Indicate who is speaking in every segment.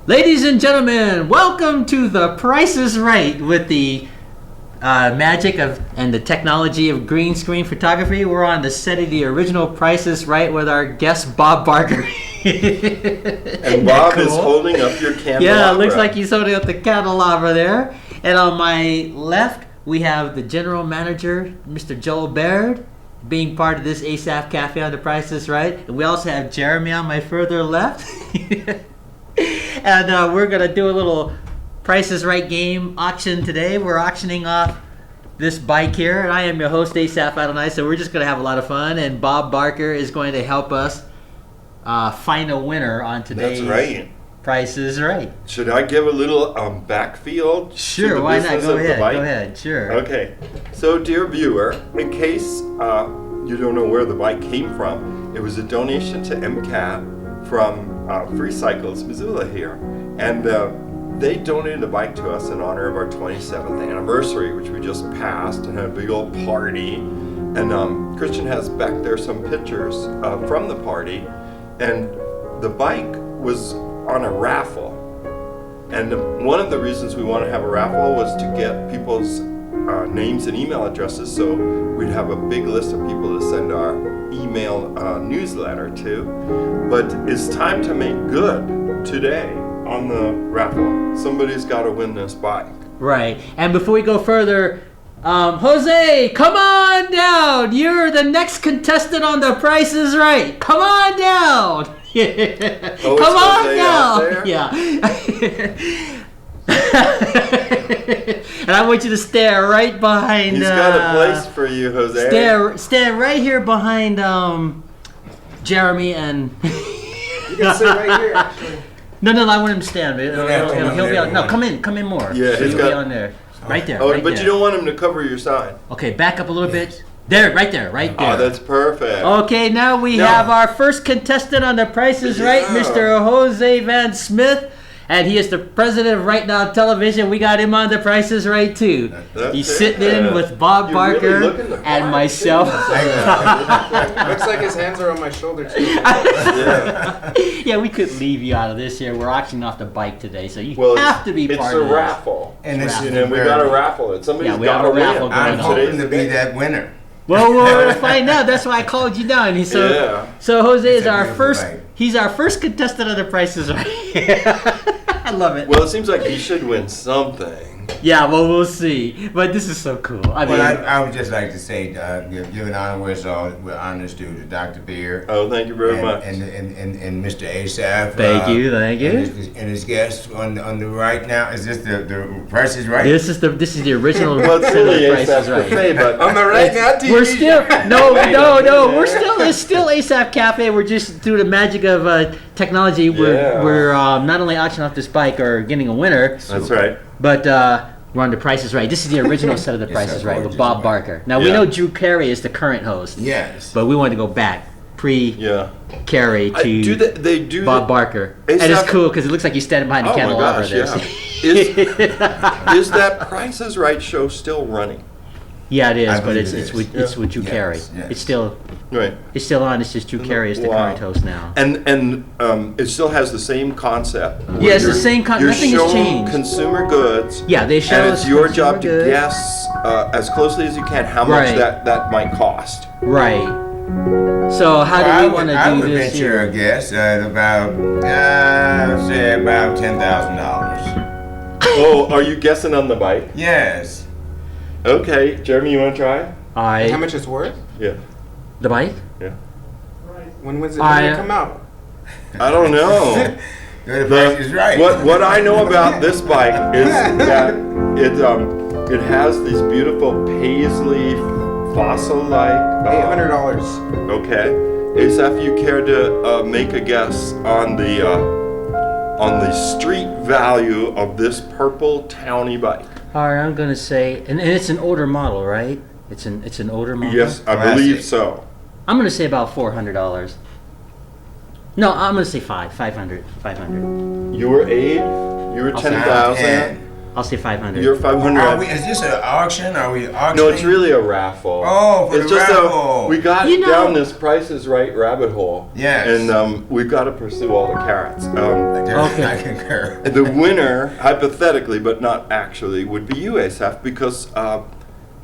Speaker 1: Ladies and gentlemen, welcome to The Price is Right with the magic of and the technology of green screen photography. We're on the set of the original Price is Right with our guest Bob Barker.
Speaker 2: And Bob is holding up your candelabra.
Speaker 1: Yeah, it looks like he's holding up the candelabra there. And on my left, we have the general manager, Mr. Joel Baird, being part of this Asaph Cafe on The Price is Right. And we also have Jeremy on my further left. And we're going to do a little Price is Right game auction today. We're auctioning off this bike here. And I am your host, Asaph Adonai. So we're just going to have a lot of fun. And Bob Barker is going to help us find a winner on today's Price is Right.
Speaker 2: Should I give a little backfield?
Speaker 1: Sure, why not? Go ahead, sure. Okay.
Speaker 2: So, dear viewer, in case you don't know where the bike came from, it was a donation to MCAT from Free Cycles Missoula here. And they donated the bike to us in honor of our 27th anniversary, which we just passed, and had a big old party. And Christian has back there some pictures from the party. And the bike was on a raffle. And one of the reasons we wanted to have a raffle was to get people's names and email addresses, so we'd have a big list of people to send our email newsletter to. But it's time to make good today on the raffle. Somebody's got to win this bike.
Speaker 1: Right. And before we go further, Jose, come on down. You're the next contestant on The Price is Right. Come on down.
Speaker 2: Oh,
Speaker 1: come on
Speaker 2: Jose
Speaker 1: down. Yeah. And I want you to stare right behind.
Speaker 2: He's got a place for you, Jose.
Speaker 1: Stare right here behind Jeremy and.
Speaker 3: You can sit right here, actually.
Speaker 1: No, I want him to stand. He'll be on. No, come in more.
Speaker 2: Yeah,
Speaker 1: so he'll be on there. Right there.
Speaker 2: Oh,
Speaker 1: right
Speaker 2: but
Speaker 1: there.
Speaker 2: You don't want him to cover your sign.
Speaker 1: Okay, back up a little bit. There, right there.
Speaker 2: Oh, that's perfect.
Speaker 1: Okay, now we have our first contestant on The Price is Right, Mr. Jose Van Smith. And he is the president of Right Now Television. We got him on The Price is Right, too. He's sitting in with Bob Barker and myself.
Speaker 3: Looks like his hands are on my shoulder, too.
Speaker 1: Yeah, we couldn't leave you out of this here. We're auctioning off the bike today, so you have to be part of
Speaker 2: this. It's a raffle.
Speaker 1: And
Speaker 2: we got a raffle. Somebody's got to win.
Speaker 4: I'm hoping to be that winner.
Speaker 1: Well, we'll find out. That's why I called you down. So Jose is our first. He's our first contestant of The Price is Right. I love it.
Speaker 2: Well, it seems like he should win something.
Speaker 1: Yeah, well, we'll see. But this is so cool. I
Speaker 4: would just like to say, give an honor with honors to Dr. Baird.
Speaker 2: Oh, thank you very much.
Speaker 4: And Mr. Asaph.
Speaker 1: Thank you.
Speaker 4: And his guests on the right now. Is this the Price is Right?
Speaker 1: This is the original.
Speaker 2: Well, it's really
Speaker 1: Price is Right.
Speaker 2: Cafe, but
Speaker 3: on the right now TV.
Speaker 1: We're still it's still Asaph Cafe. We're just through the magic of technology. We're not only auctioning off this bike or getting a winner.
Speaker 2: That's right.
Speaker 1: But we're on The Price is Right. This is the original set of The Price is Right with Bob Barker. Now, we know Drew Carey is the current host.
Speaker 4: Yes.
Speaker 1: But we wanted to go back pre-Carey to Bob Barker. And it's cool because it looks like he's standing behind the candelabra there.
Speaker 2: Yeah. Is that Price is Right show still running?
Speaker 1: Yeah, it is, but it's with Drew Carey.
Speaker 4: Yes.
Speaker 1: It's still
Speaker 2: right.
Speaker 1: It's still on. It's just Drew Carey is the current host now.
Speaker 2: And it still has the same concept.
Speaker 1: Yeah, it's the same concept. Nothing has changed.
Speaker 2: Consumer goods.
Speaker 1: Yeah, they show us.
Speaker 2: And it's your job to guess as closely as you can how much that might cost.
Speaker 1: Right. So how do we want to do this?
Speaker 4: I would venture a guess at about say about $10,000.
Speaker 2: Oh, are you guessing on the bike?
Speaker 4: Yes.
Speaker 2: Okay, Jeremy, you want to try?
Speaker 3: How much it's worth?
Speaker 2: Yeah.
Speaker 1: The bike?
Speaker 2: Yeah.
Speaker 3: When was it going to come out?
Speaker 2: I don't know.
Speaker 4: The Price is Right.
Speaker 2: What I know about this bike is that it has these beautiful paisley fossil-like.
Speaker 3: $800.
Speaker 2: Okay. Asaph, you care to make a guess on the street value of this purple Townie bike?
Speaker 1: All right, I'm going to say, and it's an older model, right? It's an older model?
Speaker 2: Yes, I believe so.
Speaker 1: I'm going to say about $400. No, I'm going to say 500.
Speaker 2: You were 8, you were 10,000.
Speaker 1: I'll say 500.
Speaker 2: You're 500.
Speaker 4: Is this an auction? Are we auctioning?
Speaker 2: No, it's really a raffle.
Speaker 4: Oh, for
Speaker 2: it's
Speaker 4: the
Speaker 2: just
Speaker 4: raffle.
Speaker 2: We got down this Price is Right rabbit hole.
Speaker 4: Yes.
Speaker 2: And we've got to pursue all the carrots.
Speaker 1: Okay.
Speaker 4: I concur.
Speaker 2: The winner, hypothetically, but not actually, would be you, Asaph, because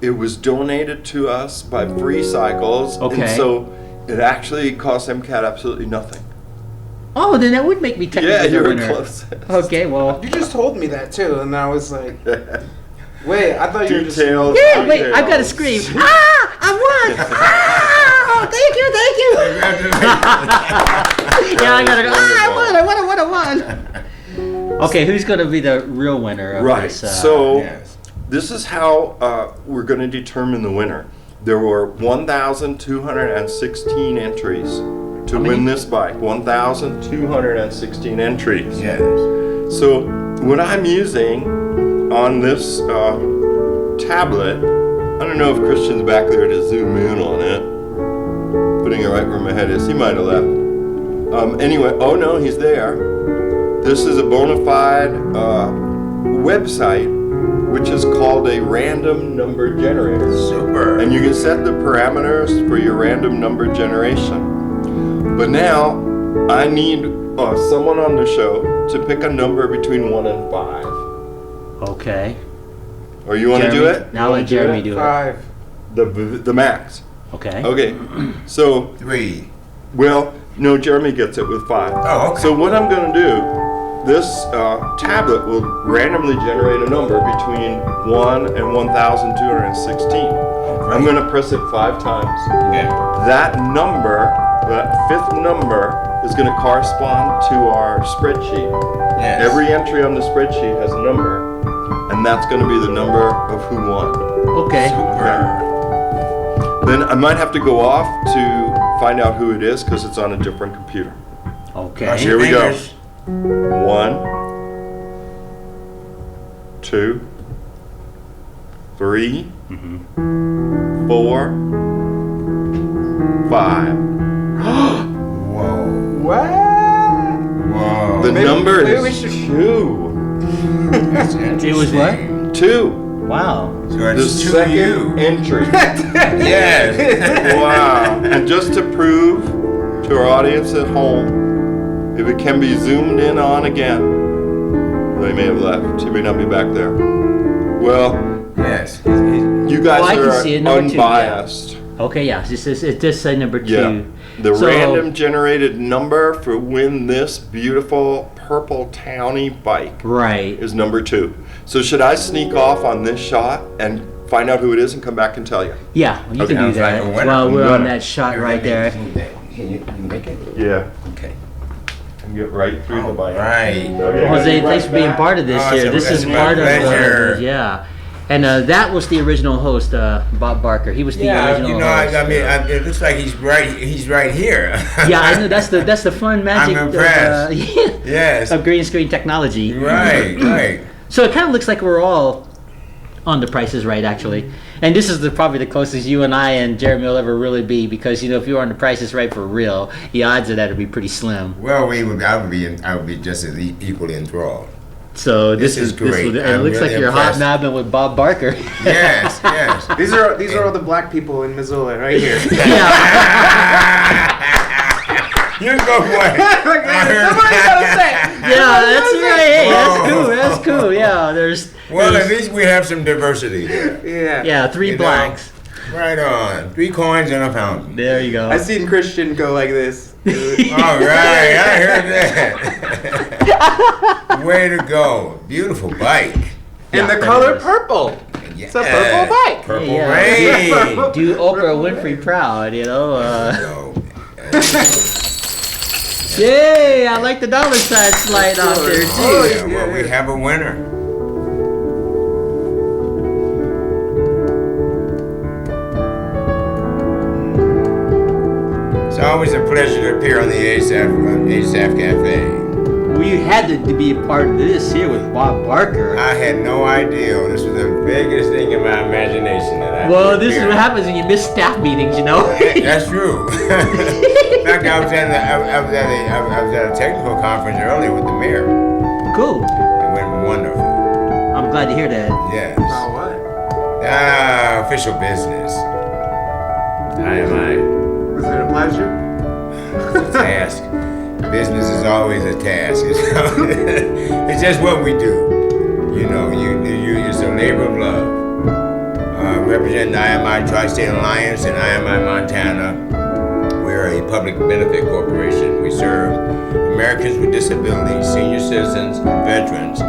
Speaker 2: it was donated to us by Free Cycles,
Speaker 1: Okay.
Speaker 2: and so it actually cost MCAT absolutely nothing.
Speaker 1: Oh, then that would make me technically
Speaker 2: Yeah,
Speaker 1: the
Speaker 2: you were
Speaker 1: winner.
Speaker 2: close.
Speaker 1: Okay, well.
Speaker 3: You just told me that too, and I was like, wait, I thought you were just.
Speaker 2: Details.
Speaker 1: Yeah, wait,
Speaker 2: details.
Speaker 1: I've got to scream. Ah! I won! Ah! Thank you, thank you! Yeah, I gotta go. Ah, I won! Okay, who's gonna be the real winner of
Speaker 2: Right.
Speaker 1: this?
Speaker 2: So
Speaker 4: Yes.
Speaker 2: this is how we're going to determine the winner. There were 1,216 entries to win this bike. 1,216 entries.
Speaker 4: Yes.
Speaker 2: So what I'm using on this tablet, I don't know if Christian's back there to zoom in on it. Putting it right where my head is. He might have left. Anyway, oh no, he's there. This is a bona fide website, which is called a random number generator.
Speaker 4: Super.
Speaker 2: And you can set the parameters for your random number generation. But now, I need someone on the show to pick a number between 1 and 5.
Speaker 1: Okay.
Speaker 2: Or you want to do it?
Speaker 1: Now let Jeremy do it.
Speaker 3: 5.
Speaker 2: The max.
Speaker 1: Okay.
Speaker 2: Okay. So,
Speaker 4: 3.
Speaker 2: well, no, Jeremy gets it with 5.
Speaker 4: Oh, okay.
Speaker 2: So what I'm going to do, this tablet will randomly generate a number between 1 and 1,216. I'm going to press it 5 times.
Speaker 4: Yeah.
Speaker 2: That number, that 5th number, is going to correspond to our spreadsheet.
Speaker 4: Yes.
Speaker 2: Every entry on the spreadsheet has a number, and that's going to be the number of who won.
Speaker 1: Okay.
Speaker 4: Super.
Speaker 2: Then I might have to go off to find out who it is because it's on a different computer.
Speaker 1: Okay.
Speaker 2: Here we go.
Speaker 4: Fingers.
Speaker 2: 1, 2, 3, 4, 5.
Speaker 4: Whoa.
Speaker 3: What?
Speaker 4: Whoa.
Speaker 2: The number
Speaker 3: maybe we
Speaker 2: is
Speaker 3: should-
Speaker 2: 2.
Speaker 4: That's interesting.
Speaker 1: It was what?
Speaker 2: 2.
Speaker 1: Wow.
Speaker 4: So
Speaker 2: The
Speaker 4: it's 2
Speaker 2: second
Speaker 4: you.
Speaker 2: entry.
Speaker 4: Yes.
Speaker 2: Wow. And just to prove to our audience at home, if it can be zoomed in on again, they may have left. He may not be back there. Well,
Speaker 4: Yes.
Speaker 2: you guys
Speaker 1: Oh, I can
Speaker 2: are
Speaker 1: see it, number 2, yeah.
Speaker 2: unbiased.
Speaker 1: Okay, yeah. It just say number 2.
Speaker 2: Yeah. The
Speaker 1: So-
Speaker 2: random generated number for win this beautiful purple Townie bike
Speaker 1: Right.
Speaker 2: is number 2. So should I sneak off on this shot and find out who it is and come back and tell you?
Speaker 1: Yeah, you
Speaker 2: Okay.
Speaker 1: can do
Speaker 4: Sounds like
Speaker 1: that.
Speaker 4: a winner.
Speaker 1: Well, we're on
Speaker 2: Winner.
Speaker 1: that shot right there.
Speaker 4: Can you make it?
Speaker 2: Yeah.
Speaker 4: Okay.
Speaker 2: And get right through the bike.
Speaker 4: Right.
Speaker 2: Okay.
Speaker 1: Jose, thanks for being part of this
Speaker 4: Oh,
Speaker 1: here.
Speaker 4: it's a-
Speaker 1: This is
Speaker 4: it's my
Speaker 1: part of
Speaker 4: pleasure.
Speaker 1: yeah. And that was the original host, Bob Barker. He was the
Speaker 4: Yeah,
Speaker 1: original
Speaker 4: you know,
Speaker 1: host.
Speaker 4: it looks like he's right here.
Speaker 1: Yeah, I know. That's the fun magic
Speaker 4: I'm impressed. Yes.
Speaker 1: of green screen technology.
Speaker 4: Right.
Speaker 1: So it kind of looks like we're all on The Price is Right, actually. And this is probably the closest you and I and Jeremy will ever really be, because if you were on The Price is Right for real, the odds of that would be pretty slim.
Speaker 4: Well, I would be just as equally enthralled.
Speaker 1: So
Speaker 4: This is great.
Speaker 1: it
Speaker 4: I'm
Speaker 1: looks
Speaker 4: really
Speaker 1: like you're
Speaker 4: impressed.
Speaker 1: hotnabbing with Bob Barker.
Speaker 4: Yes.
Speaker 3: These are all the black people in Missoula right here.
Speaker 1: Yeah.
Speaker 4: You go for it.
Speaker 3: Somebody's gotta say.
Speaker 1: Yeah, that's right. Hey,
Speaker 4: Whoa.
Speaker 1: that's cool. Yeah, there's
Speaker 4: Well, at
Speaker 1: there's-
Speaker 4: least we have some diversity here.
Speaker 3: Yeah.
Speaker 1: 3
Speaker 4: You know.
Speaker 1: blacks.
Speaker 4: Right on. 3 coins and a fountain.
Speaker 1: There you go.
Speaker 3: I seen Christian go like this.
Speaker 4: All right, I heard that. Way to go. Beautiful bike.
Speaker 3: And the
Speaker 1: that
Speaker 3: color
Speaker 1: is.
Speaker 3: purple.
Speaker 4: Yeah.
Speaker 3: It's a purple bike.
Speaker 4: Purple
Speaker 1: Yeah.
Speaker 4: rain.
Speaker 1: Do Oprah Winfrey proud,
Speaker 4: So,
Speaker 1: Yay, I like the dollar sign slide off there
Speaker 3: Oh,
Speaker 1: too.
Speaker 3: yeah.
Speaker 4: well, we have a winner. It's always a pleasure to appear on the Asaph Cafe.
Speaker 1: We had to be a part of this here with Bob Barker.
Speaker 4: I had no idea. This was the biggest thing in my imagination that I
Speaker 1: Well,
Speaker 4: could
Speaker 1: this is
Speaker 4: hear.
Speaker 1: what happens when you miss staff meetings,
Speaker 4: That's true. In fact, I was at a technical conference earlier with the mayor.
Speaker 1: Cool.
Speaker 4: It went wonderful.
Speaker 1: I'm glad to hear that.
Speaker 4: Yes.
Speaker 3: Oh, what?
Speaker 4: Official business. I
Speaker 3: Was it a pleasure?
Speaker 4: task. business is always a task. It's just what we do. You know, it's a labor of love. Representing IMI Tri-State Alliance and IMI Montana, we're a public benefit corporation. We serve Americans with disabilities, senior citizens, veterans.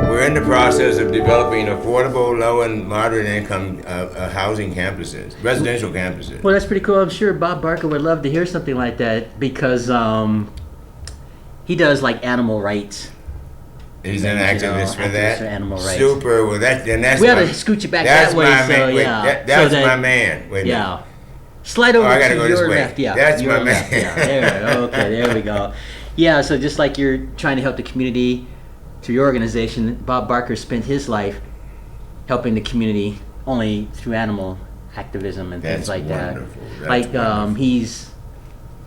Speaker 4: We're in the process of developing affordable, low and moderate income housing campuses, residential campuses.
Speaker 1: Well, that's pretty cool. I'm sure Bob Barker would love to hear something like that because he does like animal rights.
Speaker 4: He's an activist for that.
Speaker 1: For animal rights.
Speaker 4: Super. Well, that's
Speaker 1: we ought to scoot you back that way. So yeah,
Speaker 4: that's my man. Wait a minute.
Speaker 1: Slide over
Speaker 4: I gotta
Speaker 1: to
Speaker 4: go
Speaker 1: your
Speaker 4: this way.
Speaker 1: left. Yeah,
Speaker 4: that's
Speaker 1: your
Speaker 4: my
Speaker 1: left.
Speaker 4: man.
Speaker 1: Yeah, there. Okay, there we go. Yeah, so just like you're trying to help the community through your organization, Bob Barker spent his life helping the community only through animal activism and things like
Speaker 4: wonderful.
Speaker 1: that. Like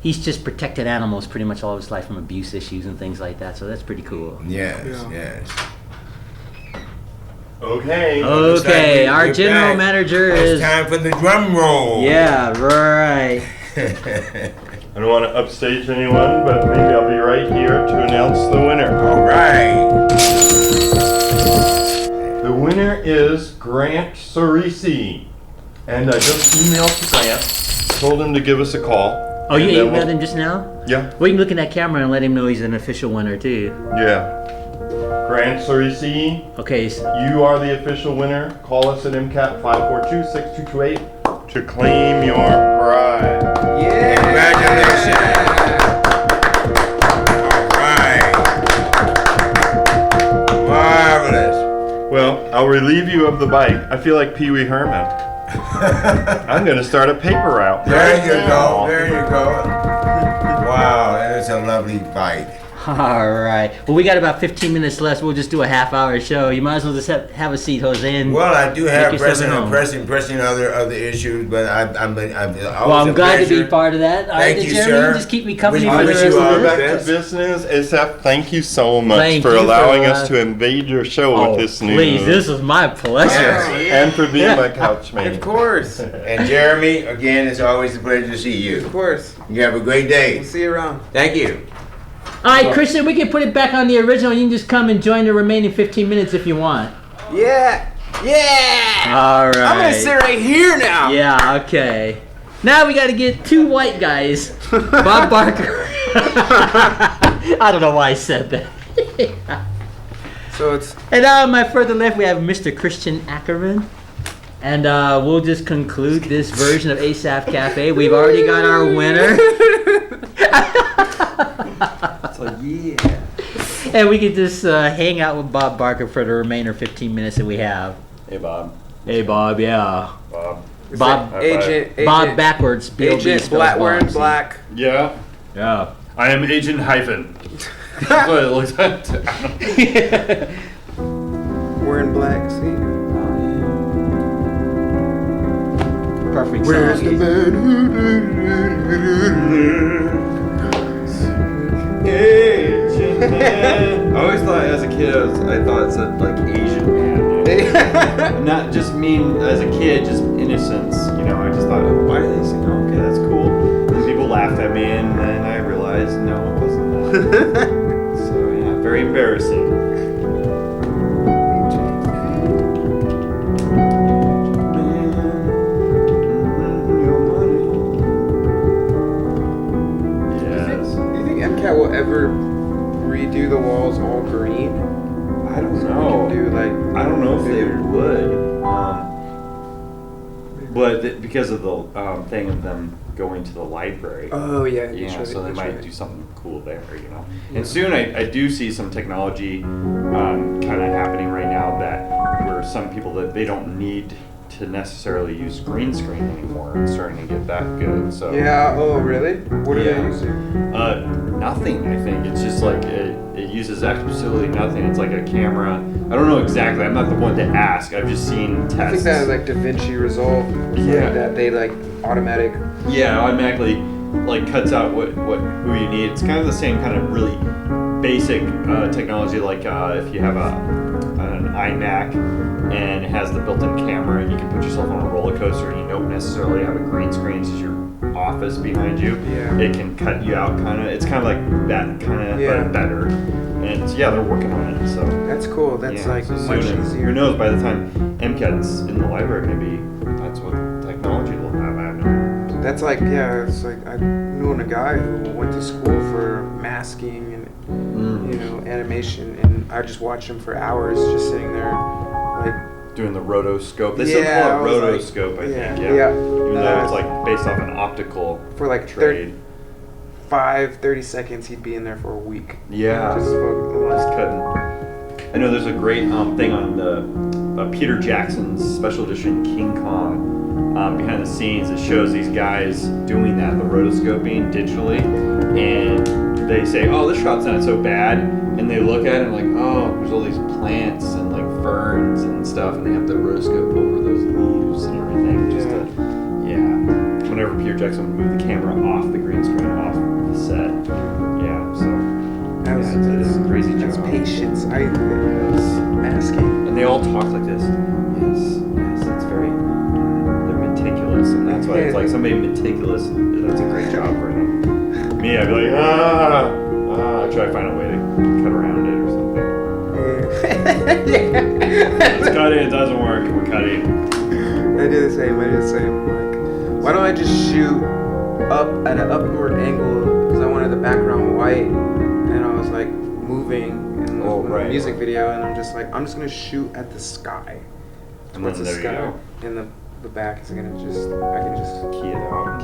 Speaker 1: he's just protected animals pretty much all of his life from abuse issues and things like that. So that's pretty cool.
Speaker 4: Yes.
Speaker 2: Okay.
Speaker 1: Okay, our general manager is.
Speaker 4: It's time for the drum roll.
Speaker 1: Yeah, right.
Speaker 2: I don't want to upstage anyone, but maybe I'll be right here to announce the winner.
Speaker 4: All right.
Speaker 2: The winner is Grant Sarese. And I just emailed to Grant, told him to give us a call.
Speaker 1: Oh, you emailed him just now?
Speaker 2: Yeah.
Speaker 1: Well, you can look in that camera and let him know he's an official winner, too.
Speaker 2: Yeah. Grant Sarese,
Speaker 1: Okay.
Speaker 2: you are the official winner. Call us at MCAT 542-6228 to claim your prize.
Speaker 3: Yeah.
Speaker 4: Congratulations. All right. Marvelous.
Speaker 2: Well, I'll relieve you of the bike. I feel like Pee Wee Herman. I'm going to start a paper route.
Speaker 4: There you go. There you go. Wow, that is a lovely bike.
Speaker 1: All right. Well, we got about 15 minutes left. We'll just do a half-hour show. You might as well just have a seat, Jose. And
Speaker 4: Well, I do have
Speaker 1: yourself
Speaker 4: pressing other issues, but I'm
Speaker 1: I'm glad to be part of that. All right,
Speaker 4: Thank you,
Speaker 1: Jeremy,
Speaker 4: sir.
Speaker 1: you just keep me company
Speaker 4: Wish-
Speaker 1: for the
Speaker 4: wish
Speaker 1: rest
Speaker 4: you all
Speaker 1: of
Speaker 4: the
Speaker 1: this.
Speaker 2: Back to business. Asaph, thank you so much
Speaker 1: Thank
Speaker 2: for
Speaker 1: you for,
Speaker 2: allowing us to invade your show with this news.
Speaker 1: Please, this was my pleasure.
Speaker 2: And for being my couch mate.
Speaker 3: Of course.
Speaker 4: And Jeremy, again, it's always a pleasure to see you.
Speaker 3: Of course.
Speaker 4: You have a great day.
Speaker 3: We'll see you around.
Speaker 4: Thank you.
Speaker 1: All right, Christian, we can put it back on the original. You can just come and join the remaining 15 minutes if you want.
Speaker 3: Yeah. Yeah.
Speaker 1: All right.
Speaker 3: I'm going to sit right here now.
Speaker 1: Yeah, okay. Now we got to get two white guys. Bob Barker. I don't know why I said that.
Speaker 3: So it's...
Speaker 1: And on my further left, we have Mr. Christian Ackerman. And we'll just conclude this version of Asaph Cafe. We've already got our winner.
Speaker 3: So yeah.
Speaker 1: And we can just hang out with Bob Barker for the remainder 15 minutes that we have.
Speaker 5: Hey, Bob.
Speaker 1: Hey, Bob, yeah.
Speaker 5: Bob.
Speaker 3: Agent
Speaker 1: Bob backwards. B-O-B
Speaker 3: Agent
Speaker 1: spells
Speaker 3: Black
Speaker 1: Bob,
Speaker 3: wearing
Speaker 1: see?
Speaker 3: black.
Speaker 5: Yeah.
Speaker 1: Yeah.
Speaker 5: I am Agent Hyphen. That's what it looks like.
Speaker 3: Wearing black. See?
Speaker 1: Perfect
Speaker 2: Where's
Speaker 1: song.
Speaker 2: the man who
Speaker 5: Agent Man. I always thought as a kid, I thought it said like Asian man. Not just mean as a kid, just innocence. You know, I just thought, oh, why are they saying, oh, okay, that's cool. And people laughed at me, and then I realized, no, it wasn't that. So yeah, very embarrassing.
Speaker 3: Do you think MCAT will ever redo the walls all green?
Speaker 5: I don't
Speaker 3: So
Speaker 5: know.
Speaker 3: we can do like...
Speaker 5: I don't know if they would, but because of the thing of them going to the library.
Speaker 3: Oh yeah.
Speaker 5: Yeah,
Speaker 3: that's right,
Speaker 5: so they
Speaker 3: that's
Speaker 5: might
Speaker 3: right.
Speaker 5: do something cool there, you know. And soon I do see some technology kind of happening right now that where some people that they don't need to necessarily use green screen anymore. It's starting to get that good. So
Speaker 3: Yeah. Oh really? What are
Speaker 5: Yeah.
Speaker 3: they using?
Speaker 5: nothing. I think it's just like it uses absolutely nothing. It's like a camera. I don't know exactly. I'm not the one to ask. I've just seen tests.
Speaker 3: I think that like DaVinci Resolve.
Speaker 5: Yeah.
Speaker 3: Like that they like automatic.
Speaker 5: Yeah, automatically like cuts out who you need. It's kind of the same kind of really basic technology like if you have an iMac and it has the built-in camera and you can put yourself on a roller coaster and you don't necessarily have a green screen, it's just your office behind you,
Speaker 3: Yeah.
Speaker 5: it can cut you out kind of. It's kind of like that kind of,
Speaker 3: Yeah.
Speaker 5: but better. And they're working on it. So
Speaker 3: That's cool. That's
Speaker 5: yeah,
Speaker 3: like
Speaker 5: so
Speaker 3: much
Speaker 5: soon,
Speaker 3: easier.
Speaker 5: who knows? By the time MCAT's in the library, maybe that's what technology will have. I have no idea.
Speaker 3: That's like, yeah, it's like I knew a guy who went to school for masking and animation, and I just watched him for hours just sitting there, like
Speaker 5: Doing the rotoscope. They still call it rotoscope, I think. Yeah. Even though it's like based off an optical
Speaker 3: for like
Speaker 5: trade.
Speaker 3: 30 seconds, he'd be in there for a week.
Speaker 5: Yeah.
Speaker 3: Just
Speaker 5: cutting. I know there's a great thing on the Peter Jackson's special edition King Kong. Behind the scenes, it shows these guys doing that, the rotoscoping digitally, and they say, "Oh, this shot's not so bad," and they look at it and like, "Oh, there's all these plants and like ferns and stuff," and they have to rotoscope over those leaves and everything. Just whenever Peter Jackson would move the camera off the green screen, off the set, it's a crazy job.
Speaker 3: That's patience.
Speaker 5: Yes.
Speaker 3: Masking.
Speaker 5: And they all talk like this. Yes, it's very. They're meticulous, and that's why it's like somebody meticulous. That's a great job for them. Me, I'd be like, try to find a way to cut around it or something. Let's cut it. It doesn't work. We're cutting.
Speaker 3: I do the same. Like, why don't I just shoot up at an upward angle? Because I wanted the background white, and I was like moving in the music video, and I'm just gonna shoot at the sky.
Speaker 5: And then there you go.
Speaker 3: And the back is gonna I can just
Speaker 5: key it out.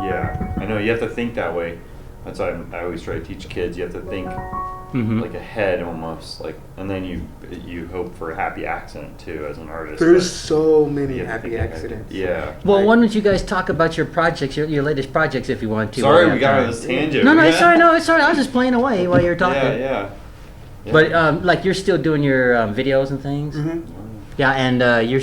Speaker 5: Yeah. I know you have to think that way. That's why I always try to teach kids. You have to think like ahead almost, like, and then you hope for a happy accident too as an artist.
Speaker 3: There's so many happy accidents.
Speaker 5: Yeah.
Speaker 1: Well, why don't you guys talk about your projects, your latest projects, if you want to?
Speaker 5: Sorry, we got on this tangent.
Speaker 1: No, it's sorry. I was just playing away while you were talking.
Speaker 5: Yeah.
Speaker 1: But like you're still doing your videos and things.
Speaker 3: Mm-hmm.
Speaker 1: Yeah, and you're.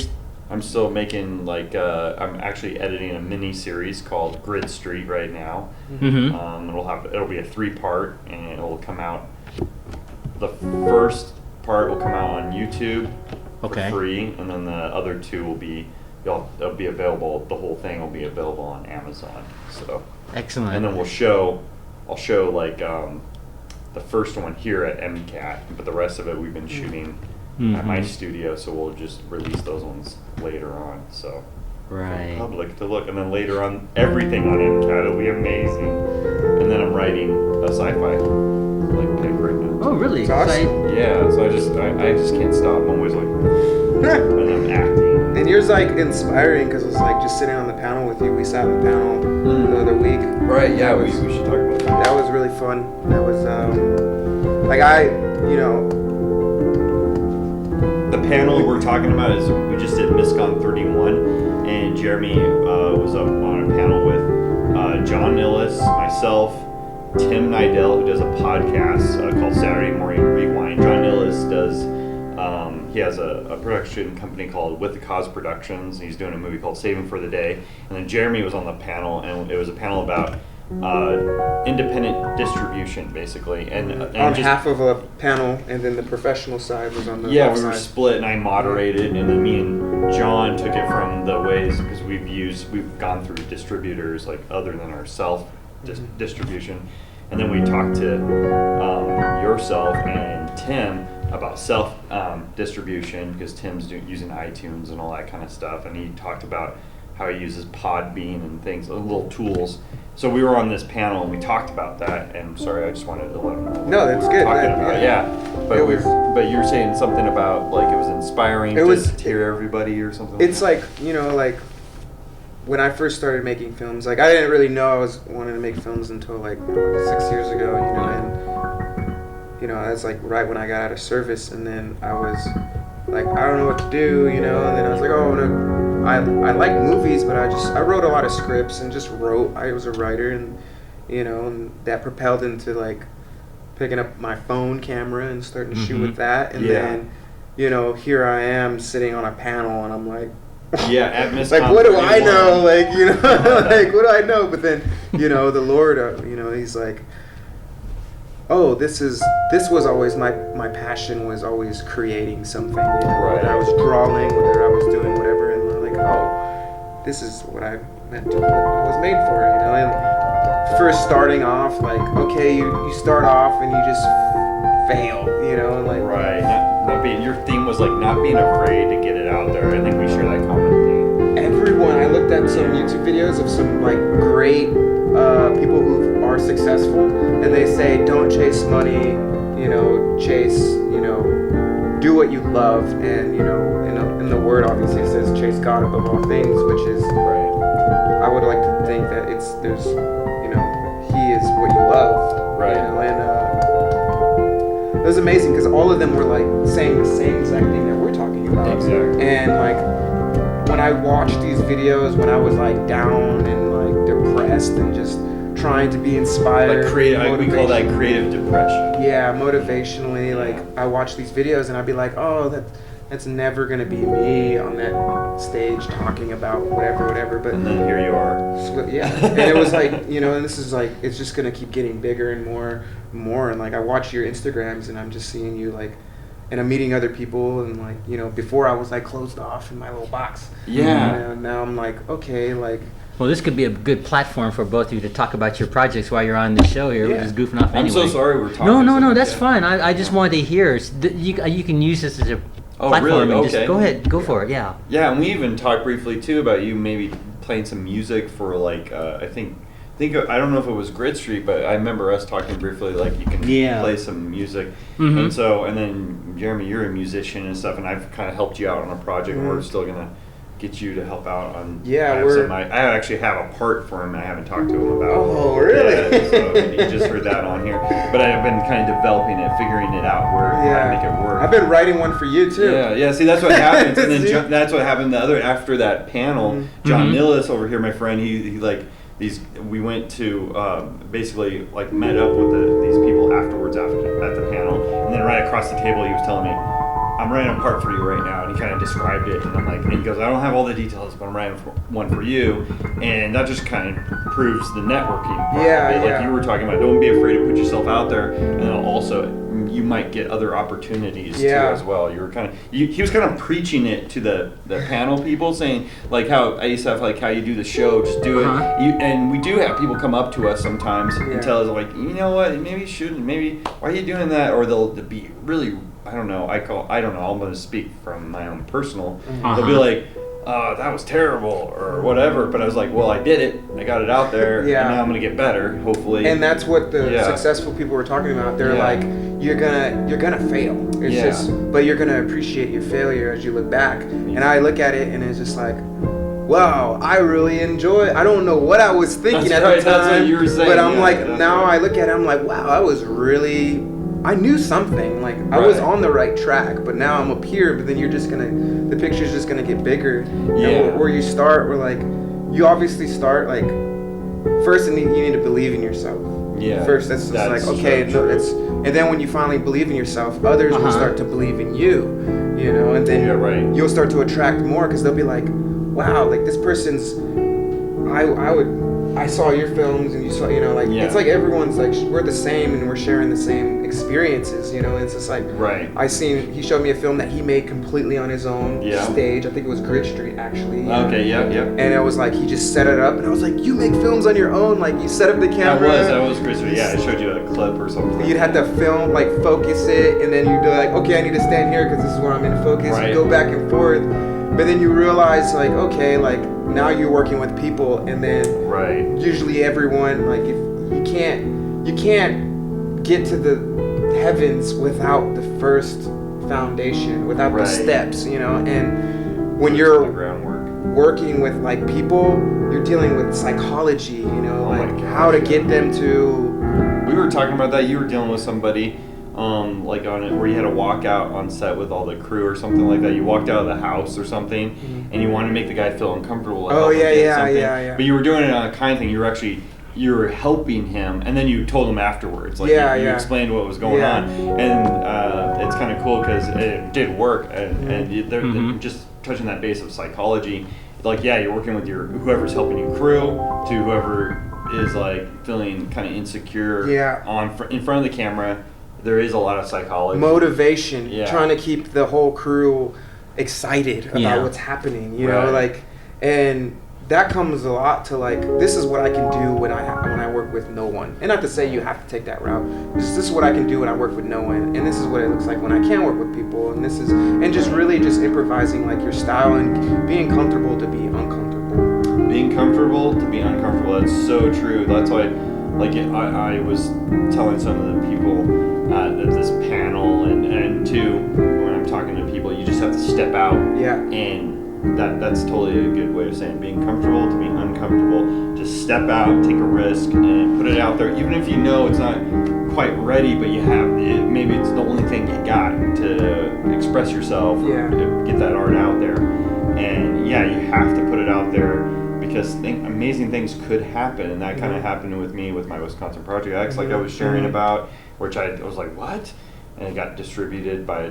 Speaker 5: I'm still making I'm actually editing a mini series called Grid Street right now.
Speaker 1: Mm-hmm.
Speaker 5: It'll be a 3-part, and it'll come out. The first part will come out on YouTube for free, and then the other 2 will be they'll be available. The whole thing will be available on Amazon. So
Speaker 1: excellent.
Speaker 5: And then I'll show like the first one here at MCAT, but the rest of it we've been shooting at my studio, so we'll just release those ones later on. So for the public to look, and then later on everything on MCAT will be amazing. And then I'm writing a sci-fi pick right now.
Speaker 1: Oh, really?
Speaker 3: That's awesome.
Speaker 5: Yeah, so I just can't stop. I'm always like, and I'm acting.
Speaker 3: And yours inspiring because it was just sitting on the panel with you. We sat on the panel the other week.
Speaker 5: Right. Yeah. We should talk about that.
Speaker 3: That was really fun. That was
Speaker 5: The panel we're talking about is we just did MISCON 31, and Jeremy was up on a panel with John Illis, myself, Tim Nidell, who does a podcast called Saturday Morning Rewind. John Illis does, he has a production company called With the Cause Productions, and he's doing a movie called Saving for the Day. And then Jeremy was on the panel, and it was a panel about independent distribution, basically. And
Speaker 3: on half of a panel, and then the professional side was on the
Speaker 5: yeah,
Speaker 3: left
Speaker 5: we were
Speaker 3: side.
Speaker 5: split, and I moderated, and then me and John took it from the ways, because we've gone through distributors other than our self distribution, and then we talked to yourself and Tim about self distribution, because Tim's using iTunes and all that kind of stuff, and he talked about how he uses Podbean and things, little tools. So we were on this panel and we talked about that. And sorry, I just wanted to let him know.
Speaker 3: No, that's good.
Speaker 5: But but you were saying something about it was inspiring to hear everybody or something.
Speaker 3: It's when I first started making films, I didn't really know I was wanting to make films until 6 years ago, and that's right when I got out of service, and then I was I don't know what to do, and then I was I like movies, but I wrote a lot of scripts and just wrote. I was a writer, and and that propelled into picking up my phone camera and starting to shoot with that, and then here I am sitting on a panel, and I'm
Speaker 5: at Miss
Speaker 3: what do I know? What do I know? But then the Lord, He's oh, this was always my passion, was always creating something, whether I was drawing, whether I was doing whatever, and I'm oh, this is what I've meant to, what I was made for, you know. And first starting off, like, okay, you start off and you just fail, you know, and like
Speaker 5: Right. Not being, your theme was like not being afraid to get it out there. I think we share that common theme.
Speaker 3: everyone. I looked at some YouTube videos of some like great people who are successful, and they say don't chase money, you know, chase, you know, do what you love, and you know, in the word obviously it says chase God above all things, which is
Speaker 5: Right.
Speaker 3: I would like to think that there's you know, He is what you love,
Speaker 5: Right.
Speaker 3: You know, and it was amazing because all of them were like saying the same exact thing that we're talking about.
Speaker 5: Exactly.
Speaker 3: And like when I watched these videos when I was like down and like depressed and just trying to be inspired,
Speaker 5: Like we call that creative depression.
Speaker 3: yeah, motivationally, like I watch these videos and I'd be like, oh, that's never gonna be me on that stage talking about whatever. But
Speaker 5: And then here you are.
Speaker 3: so, yeah, and it was like, you know, and this is like, it's just gonna keep getting bigger and more, and like I watch your Instagrams and I'm just seeing you like, and I'm meeting other people, and like, you know, before I was like closed off in my little box.
Speaker 5: Yeah.
Speaker 3: And now I'm like, okay, like.
Speaker 1: Well, this could be a good platform for both of you to talk about your projects while you're on the show here. We're
Speaker 3: Yeah.
Speaker 1: just goofing off anyway.
Speaker 5: I'm so sorry we're talking.
Speaker 1: No, that's
Speaker 5: Yeah.
Speaker 1: fine. I just wanted to hear. You can use this as a
Speaker 5: Oh,
Speaker 1: platform.
Speaker 5: really?
Speaker 1: And just
Speaker 5: Okay.
Speaker 1: go ahead, go for it. Yeah.
Speaker 5: Yeah, and we even talked briefly too about you maybe playing some music for like I think I don't know if it was Grid Street, but I remember us talking briefly like you can
Speaker 1: Yeah.
Speaker 5: play some music,
Speaker 1: Mhm.
Speaker 5: and then Jeremy, you're a musician and stuff, and I've kind of helped you out on a project. And we're still gonna get you to help out on.
Speaker 3: Yeah,
Speaker 5: I actually have a part for him. I haven't talked to him about.
Speaker 3: Oh, really?
Speaker 5: Yeah, so you just heard that on here, but I've been kind of developing it, figuring it out where how to make it work.
Speaker 3: I've been writing one for you too.
Speaker 5: Yeah. See, that's what happens, and then
Speaker 3: See?
Speaker 5: that's what happened after that panel. John Millis over here, my friend, he like we went to basically like met up with these people afterwards at the panel, and then right across the table he was telling me, I'm writing a part for you right now, and he kind of described it, and I'm like, and he goes, I don't have all the details, but I'm writing one for you, and that just kind of proves the networking part
Speaker 3: Yeah,
Speaker 5: of it.
Speaker 3: yeah.
Speaker 5: Like you were talking about, don't be afraid to put yourself out there, and then also you might get other opportunities too
Speaker 3: Yeah.
Speaker 5: as well. You were kind of he was kind of preaching it to the panel people, saying like how Asaph, like how you do the show, just do it. And we do have people come up to us sometimes
Speaker 3: Yeah.
Speaker 5: and tell us like, you know what, maybe you shouldn't, maybe why are you doing that, or they'll be really. I don't know. I don't know. I'm going to speak from my own personal. They'll be like, that was terrible or whatever. But I was like, well, I did it. I got it out there.
Speaker 3: Yeah.
Speaker 5: And now I'm going to get better, hopefully.
Speaker 3: And that's what the
Speaker 5: Yeah.
Speaker 3: successful people were talking about. They're
Speaker 5: Yeah.
Speaker 3: like, you're gonna fail. It's
Speaker 5: Yeah.
Speaker 3: just, but you're gonna appreciate your failure as you look back. And I look at it and it's just like, wow, I really enjoy. I don't know what I was thinking
Speaker 5: That's
Speaker 3: at
Speaker 5: right,
Speaker 3: the time,
Speaker 5: that's what you were saying,
Speaker 3: but I'm
Speaker 5: yeah,
Speaker 3: like,
Speaker 5: that's
Speaker 3: now
Speaker 5: right.
Speaker 3: I look at it, I'm like, wow, I knew something. Like I was
Speaker 5: Right.
Speaker 3: on the right track, but now I'm up here. But then the picture's just gonna get bigger.
Speaker 5: Yeah.
Speaker 3: And where you start, you obviously start like first, you need to believe in yourself.
Speaker 5: Yeah.
Speaker 3: First, that's just like,
Speaker 5: so
Speaker 3: okay,
Speaker 5: true.
Speaker 3: and then when you finally believe in yourself, others will start to believe in you, you know, and then
Speaker 5: Yeah, right.
Speaker 3: you'll start to attract more because they'll be like, wow, like this person's, I saw your films and you saw, you know, like,
Speaker 5: Yeah.
Speaker 3: it's like everyone's like, we're the same and we're sharing the same experiences, you know, and it's just like,
Speaker 5: Right.
Speaker 3: he showed me a film that he made completely on his own
Speaker 5: Yeah.
Speaker 3: stage. I think it was Grid Street, actually.
Speaker 5: Okay, yeah.
Speaker 3: And it was like, he just set it up, and I was like, you make films on your own, like, you set up the camera.
Speaker 5: That was Christopher. Yeah, I showed you a clip or something.
Speaker 3: You'd have to film, like, focus it, and then you'd be like, okay, I need to stand here because this is where I'm in focus.
Speaker 5: Right.
Speaker 3: You go back and forth, but then you realize, like, okay, like, now you're working with people, and then
Speaker 5: Right.
Speaker 3: usually everyone, like, if you can't get to the heavens without the first foundation, without the
Speaker 5: Right.
Speaker 3: steps, you know, and when
Speaker 5: The
Speaker 3: you're
Speaker 5: groundwork.
Speaker 3: working with like people, you're dealing with psychology, you know,
Speaker 5: Oh my
Speaker 3: like
Speaker 5: gosh,
Speaker 3: how to
Speaker 5: yeah.
Speaker 3: get them to.
Speaker 5: We were talking about that. You were dealing with somebody, like on it, where you had to walk out on set with all the crew or something like that. You walked out of the house or something, and you wanted to make the guy feel uncomfortable. Like,
Speaker 3: Oh,
Speaker 5: help him
Speaker 3: yeah,
Speaker 5: get
Speaker 3: yeah,
Speaker 5: something.
Speaker 3: yeah.
Speaker 5: But you were doing it on a kind thing. You were helping him, and then you told him afterwards. Like
Speaker 3: Yeah,
Speaker 5: you
Speaker 3: yeah.
Speaker 5: explained what was going
Speaker 3: Yeah.
Speaker 5: on, and it's kind of cool because it did work. And they're just touching that base of psychology. Like, yeah, you're working with whoever's helping you crew to whoever is like feeling kind of insecure.
Speaker 3: Yeah.
Speaker 5: In front of the camera. There is a lot of psychology.
Speaker 3: Motivation,
Speaker 5: Yeah.
Speaker 3: trying to keep the whole crew excited about
Speaker 1: Yeah.
Speaker 3: what's happening, you
Speaker 5: Right.
Speaker 3: know, like, and that comes a lot to like, this is what I can do when I work with no one. And not to say you have to take that route. This is what I can do when I work with no one, and this is what it looks like when I can work with people. And just really just improvising like your style and being comfortable to be uncomfortable.
Speaker 5: Being comfortable to be uncomfortable. That's so true. That's why, like, I was telling some of the people at this panel, and too, when I'm talking to people, you just have to step out.
Speaker 3: Yeah.
Speaker 5: And that's totally a good way of saying being comfortable to be uncomfortable. Just step out, take a risk, and put it out there. Even if you know it's not quite ready, but you have it, maybe it's the only thing you got to express yourself, or to get that art out there. And yeah, you have to put it out there because amazing things could happen, and that kind of happened with me with my Wisconsin Project X, like I was sharing about, which I was like, what? And it got distributed by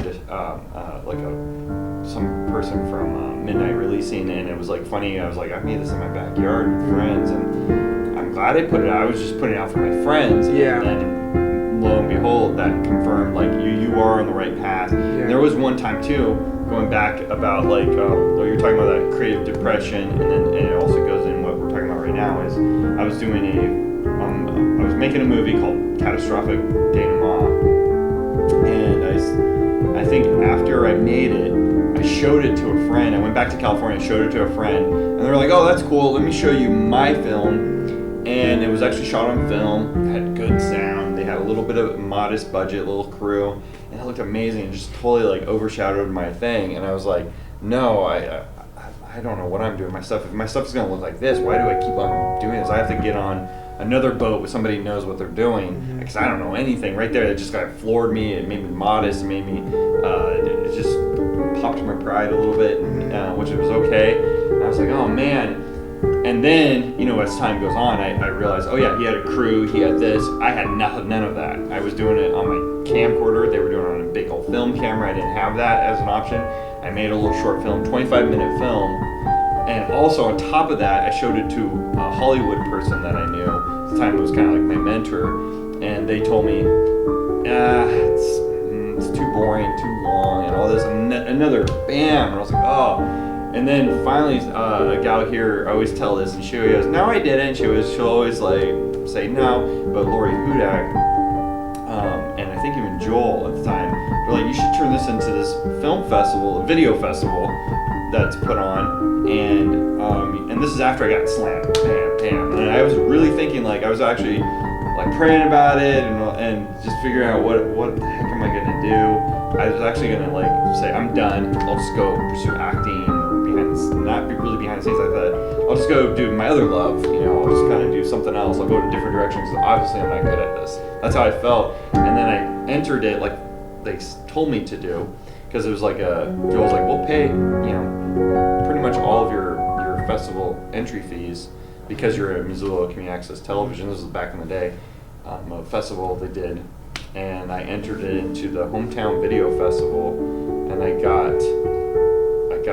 Speaker 5: some person from Midnight Releasing, and it was like funny. I was like, I made this in my backyard with friends, and I'm glad I put it out. I was just putting it out for my friends, and then lo and behold, that confirmed like you are on the right path. And there was one time too, going back about like what you're talking about, that creative depression, and it also goes in what we're talking about right now. Is I was doing I was making a movie called Catastrophic Denouement. And I think after I made it, I showed it to a friend. I went back to California, showed it to a friend, and they were like, oh, that's cool, let me show you my film. And it was actually shot on film, it had good sound, they had a little bit of modest budget, little crew, and it looked amazing. It just totally like overshadowed my thing. And I was like, no, I don't know what I'm doing. If my stuff is gonna look like this, why do I keep on doing this? I have to get on another boat with somebody who knows what they're doing, because I don't know anything. Right there, it just kind of floored me. It made me modest. It made me, it just popped my pride a little bit, which was okay. And I was like, oh man. And then, as time goes on, I realized, oh yeah, he had a crew, he had this. I had none of that. I was doing it on my camcorder. They were doing it on a big old film camera. I didn't have that as an option. I made a little short film, 25-minute film. And also on top of that, I showed it to a Hollywood person that I knew. At the time, it was kind of like my mentor. And they told me, it's too boring, too long, and all this. And another bam. And I was like, oh. And then finally, a gal here, I always tell this, and she goes, no, I didn't. She'll always like say no. But Lori Hudak, and I think even Joel at the time, they're like, you should turn this into this film festival, a video festival that's put on. And this is after I got slammed, bam. And I was really thinking, like, I was actually like praying about it and just figuring out what the heck am I gonna do. I was actually gonna like say I'm done. I'll just go pursue acting or not be really behind the scenes. I thought I'll just go do my other love. I'll just kind of do something else. I'll go in a different direction because obviously I'm not good at this. That's how I felt. And then I entered it like they told me to do, because it was like Joel's like, we'll pay pretty much all of your festival entry fees because you're a Missoula Community Access Television. This was back in the day, a festival they did, and I entered it into the Hometown Video Festival, and I got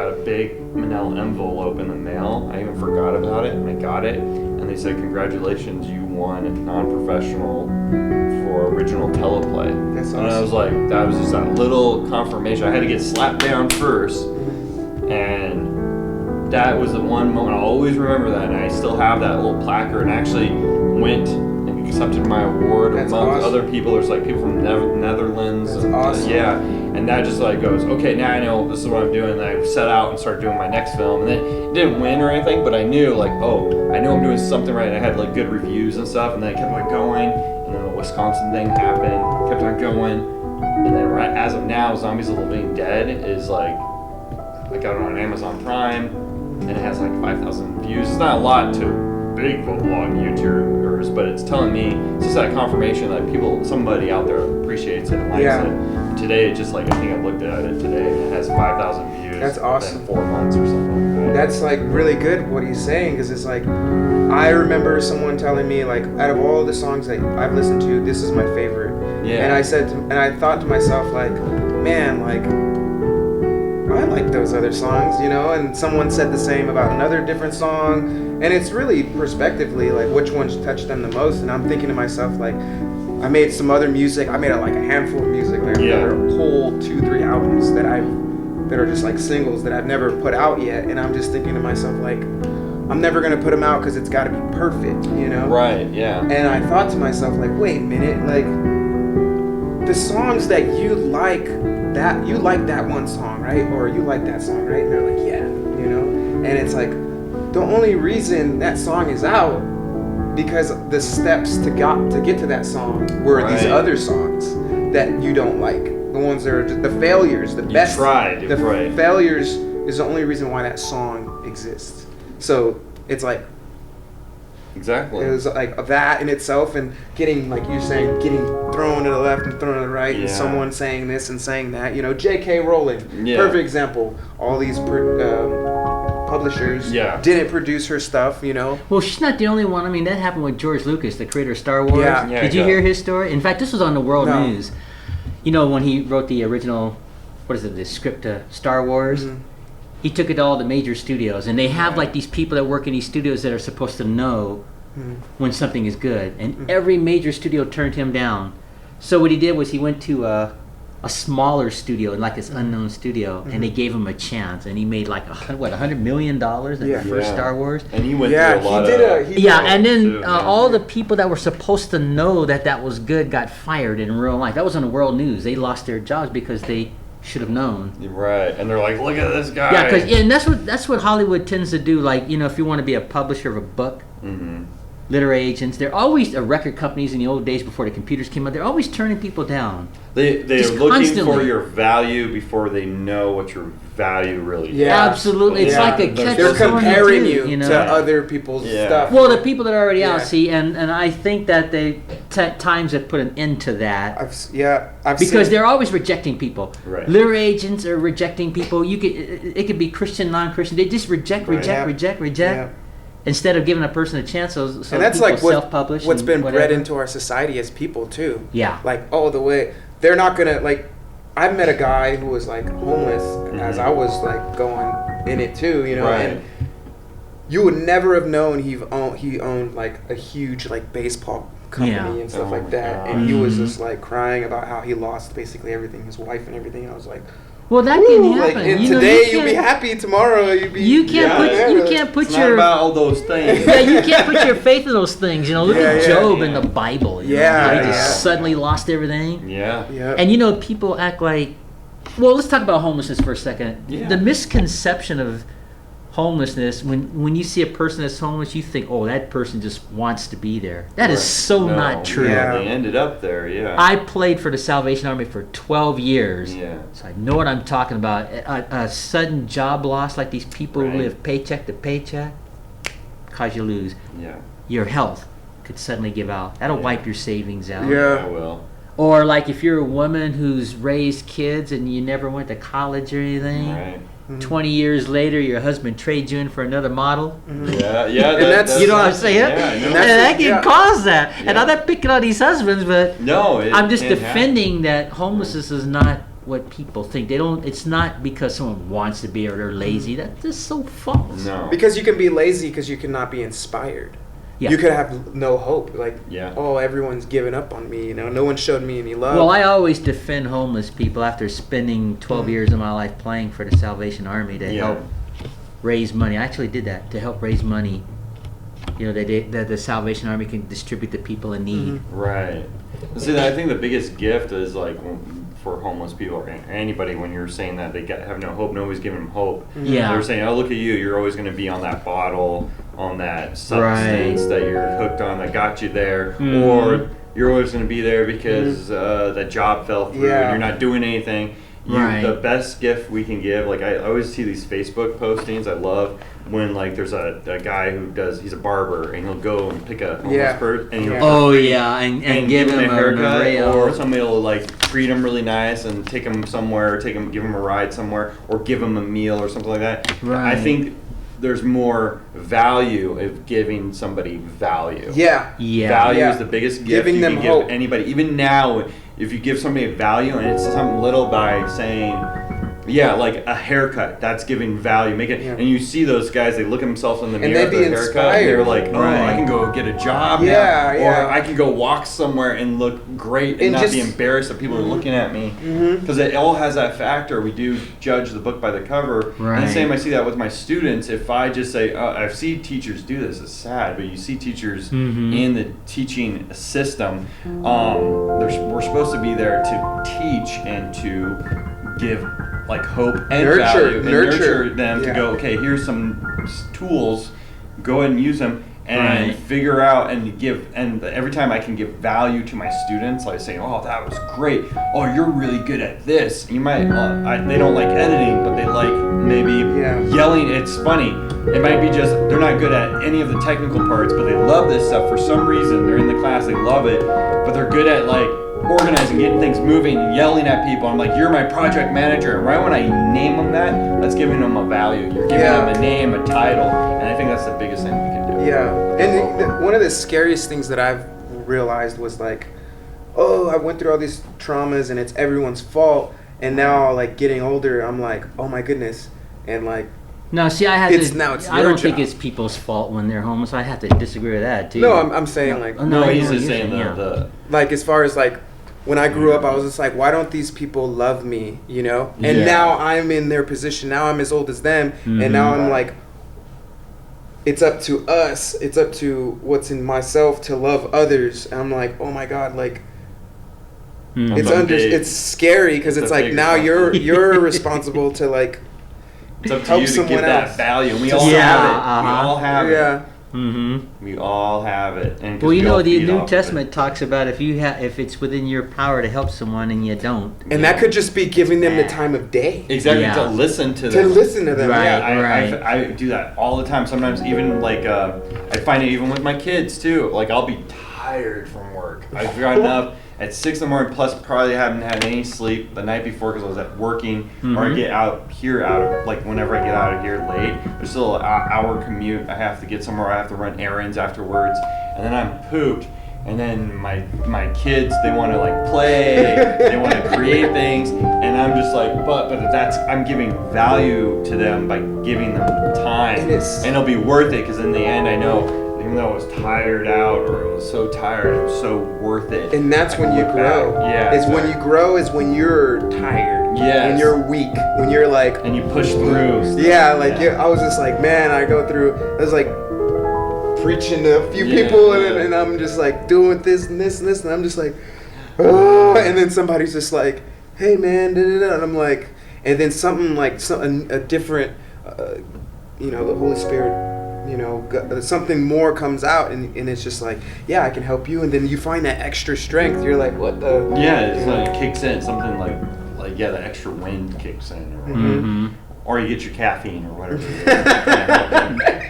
Speaker 5: a big manila envelope in the mail. I even forgot about it, and I got it, and they said, congratulations, you won non-professional for original teleplay.
Speaker 3: That's awesome.
Speaker 5: And I was like, that was just that little confirmation. I had to get slapped down first, and that was the one moment. I'll always remember that, and I still have that little placard, and actually went and accepted my award amongst other people. There's like people from Netherlands.
Speaker 3: That's awesome.
Speaker 5: Yeah, and that just like goes, okay, now I know this is what I'm doing. And I set out and started doing my next film, and then it didn't win or anything, but I knew like, oh, I know I'm doing something right. And I had like good reviews and stuff, and then I kept on going, and then the Wisconsin thing happened, kept on going, and then right as of now, Zombies of the Living Dead is like, I got it on Amazon Prime. And it has like 5,000 views. It's not a lot to big vlog YouTubers, but it's telling me, it's just that confirmation that somebody out there appreciates it and likes it. And today, it just like, I think I looked at it today, and it has 5,000 views.
Speaker 3: That's awesome.
Speaker 5: Within 4 months or something like that.
Speaker 3: That's like really good what he's saying, because it's like, I remember someone telling me like, out of all the songs that I've listened to, this is my favorite.
Speaker 5: Yeah.
Speaker 3: And I thought to myself like, man, like, I like those other songs, and someone said the same about another different song, and it's really prospectively like which ones touched them the most. And I'm thinking to myself like, I made some other music. I made like a handful of music. Like there are whole 2-3 albums that are just like singles that I've never put out yet, and I'm just thinking to myself like, I'm never gonna put them out because it's got to be perfect, you know.
Speaker 5: Right. Yeah.
Speaker 3: And I thought to myself, like, wait a minute, like the songs that you like that one song, right? Or you like that song, right? And they're like, yeah, you know. And it's like the only reason that song is out because the steps to get to that song were these other songs that you don't like. The ones that are just the failures, the best. The failures is the only reason why that song exists. So it's like.
Speaker 5: Exactly.
Speaker 3: It was like that in itself, and getting, like you're saying, getting thrown to the left and thrown to the right, and someone saying this and saying that. You know, J.K. Rowling, perfect example. All these publishers didn't produce her stuff, you know.
Speaker 1: Well, she's not the only one. I mean, that happened with George Lucas, the creator of Star Wars.
Speaker 3: Yeah.
Speaker 1: Did you hear his story? In fact, this was on the world news. You know, when he wrote the original, the script to Star Wars, he took it to all the major studios, and they have like these people that work in these studios that are supposed to know when something is good, and every major studio turned him down. So what he did was he went to a smaller studio, like this unknown studio, and they gave him a chance, and he made like $100 million at the first Star Wars.
Speaker 5: And he went through a lot
Speaker 1: and then all the people that were supposed to know that was good got fired in real life. That was on the world news. They lost their jobs because they should have known.
Speaker 5: Right, and they're like, look at this guy.
Speaker 1: Yeah, and that's what Hollywood tends to do. Like, you know, if you want to be a publisher of a book, literary agents, they're always record companies in the old days before the computers came out. They're always turning people down.
Speaker 5: They're looking constantly for your value before they know what your value really is.
Speaker 1: Yeah, absolutely. It's like a catch.
Speaker 3: They're comparing you know? To other people's stuff.
Speaker 1: Well, the people that are already out, see, and I think that they times have put an end to that. Because they're always rejecting people.
Speaker 5: Right.
Speaker 1: Literary agents are rejecting people. It could be Christian, non-Christian. They just reject. Yeah. Instead of giving a person a chance, so
Speaker 3: and that's
Speaker 1: people
Speaker 3: like
Speaker 1: self-publish.
Speaker 3: What's been bred into our society as people too.
Speaker 1: Yeah.
Speaker 3: Like, the way they're not gonna like. I met a guy who was like homeless as I was like going in it too, you know. And you would never have known he owned like a huge like baseball company and stuff like that. God. And he was just like crying about how he lost basically everything, his wife and everything. And I was like,
Speaker 1: well, that can happen.
Speaker 3: Like, and today you'll be happy, tomorrow you'll be.
Speaker 1: You can't put
Speaker 5: it's
Speaker 1: your.
Speaker 5: Not about all those things.
Speaker 1: You can't put your faith in those things. You know, look at Job in the Bible. You know, he just suddenly lost everything.
Speaker 5: Yeah.
Speaker 1: And you know, people act like. Well, let's talk about homelessness for a second.
Speaker 5: Yeah.
Speaker 1: The misconception of homelessness, when you see a person that's homeless, you think, oh, that person just wants to be there. That is so not true.
Speaker 5: Yeah, they ended up there,
Speaker 1: I played for the Salvation Army for 12 years.
Speaker 5: Yeah.
Speaker 1: So I know what I'm talking about. A sudden job loss, like these people who live paycheck to paycheck, cause you lose.
Speaker 5: Yeah.
Speaker 1: Your health could suddenly give out. That'll wipe your savings out.
Speaker 3: Yeah.
Speaker 5: It will.
Speaker 1: Or like if you're a woman who's raised kids and you never went to college or anything.
Speaker 5: Right.
Speaker 1: 20 years later, your husband trades you in for another model.
Speaker 5: Yeah.
Speaker 3: And that's
Speaker 1: you know what I'm saying?
Speaker 5: Yeah,
Speaker 1: and that can cause that.
Speaker 5: Yeah.
Speaker 1: And I'm not picking on these husbands, but I'm just defending that homelessness is not what people think. It's not because someone wants to be or they're lazy. That's just so false.
Speaker 5: No.
Speaker 3: Because you can be lazy because you cannot be inspired. Yeah. You could have no hope, like, everyone's giving up on me, you know, no one showed me any love.
Speaker 1: Well, I always defend homeless people after spending 12 years of my life playing for the Salvation Army to help raise money. I actually did that, to help raise money. You know, the Salvation Army can distribute to people in need.
Speaker 5: Right. See, I think the biggest gift is, like, for homeless people or anybody, when you're saying that they have no hope, nobody's giving them hope.
Speaker 1: Yeah.
Speaker 5: They're saying, oh, look at you, you're always going to be on that bottle, on that substance that you're hooked on that got you there, or you're always going to be there because that job fell through and you're not doing anything. The best gift we can give, like I always see these Facebook postings, I love when like there's a guy he's a barber and he'll go and pick a homeless person and he'll
Speaker 1: and give him a haircut,
Speaker 5: or somebody will like treat him really nice and take him somewhere, give him a ride somewhere, or give him a meal or something like that.
Speaker 1: Right.
Speaker 5: I think there's more value of giving somebody value. Value is the biggest gift
Speaker 3: giving
Speaker 5: you
Speaker 3: them
Speaker 5: can
Speaker 3: hope.
Speaker 5: give anybody. Even now, if you give somebody a value and it's something little by saying, Yeah, like a haircut. That's giving value. And you see those guys, they look at themselves in the mirror
Speaker 3: they'd
Speaker 5: with
Speaker 3: be
Speaker 5: their haircut, and they're like, oh,
Speaker 1: Right.
Speaker 5: I can go get a job
Speaker 3: Yeah,
Speaker 5: now.
Speaker 3: yeah.
Speaker 5: Or I can go walk somewhere and look great and not be embarrassed that people are looking at me. Because it all has that factor. We do judge the book by the cover.
Speaker 1: Right.
Speaker 5: And the same, I see that with my students. If I just say, I've seen teachers do this, it's sad, but you see teachers in the teaching system, we're supposed to be there to teach and to give like hope and value and nurture them to go, okay, here's some tools, go ahead and use them and figure out and give, and every time I can give value to my students, like say, oh, that was great, oh, you're really good at this. You might, they don't like editing, but they like maybe yelling. It's funny. It might be just, they're not good at any of the technical parts, but they love this stuff for some reason. They're in the class, they love it, but they're good at like organizing, getting things moving, and yelling at people. I'm like, you're my project manager. And right when I name them that's giving them a value. You're giving them a name, a title, and I think that's the biggest thing you can do.
Speaker 3: Yeah, and one of the scariest things that I've realized was like, oh, I went through all these traumas and it's everyone's fault. And now, like getting older, I'm like, oh my goodness, and like.
Speaker 1: No, see, I don't think
Speaker 3: job.
Speaker 1: it's people's fault when they're homeless. I have to disagree with that too.
Speaker 3: No, I'm saying like.
Speaker 5: No, he's just saying the
Speaker 3: like as far as like. When I grew up, I was just like, why don't these people love me, you know? And now I'm in their position. Now I'm as old as them. And now I'm like, it's up to us. It's up to what's in myself to love others. And I'm like, oh my God, like, it's scary because it's like now you're responsible to like
Speaker 5: it's up to
Speaker 3: help
Speaker 5: you to
Speaker 3: someone
Speaker 5: give
Speaker 3: else.
Speaker 5: that value. And we all have it. We all have it.
Speaker 3: Yeah.
Speaker 5: We all have it. And
Speaker 1: well, you know, the New Testament talks about if it's within your power to help someone and you don't.
Speaker 3: And that could just be giving them the time of day.
Speaker 5: Exactly, to listen to them.
Speaker 3: To listen to them,
Speaker 1: right.
Speaker 5: I do that all the time. Sometimes even like, I find it even with my kids too. Like I'll be tired from work. I've gotten up at 6 a.m, plus probably haven't had any sleep the night before because I was at working, or I get out of like whenever I get out of here late, there's still an hour commute. I have to get somewhere. I have to run errands afterwards, and then I'm pooped. And then my kids, they want to like play, they want to create things, and I'm just like, but I'm giving value to them by giving them time, and it'll be worth it because in the end I know. Even though I was tired out or I was so tired, it was so worth it.
Speaker 3: And that's when you grow.
Speaker 5: Yeah.
Speaker 3: When you grow is when you're tired.
Speaker 5: Yes.
Speaker 3: When you're weak. When you're like.
Speaker 5: And you push through.
Speaker 3: Yeah, like I was just like, man, I was like preaching to a few people and I'm just like doing this and this and this and I'm just like, oh, and then somebody's just like, hey man, da-da-da, and I'm like, and then something like a different, the Holy Spirit. Something more comes out and it's just like, yeah, I can help you, and then you find that extra strength. You're like, what the?
Speaker 5: Yeah, it's like it kicks in something like the extra wind kicks in, or you get your caffeine or whatever.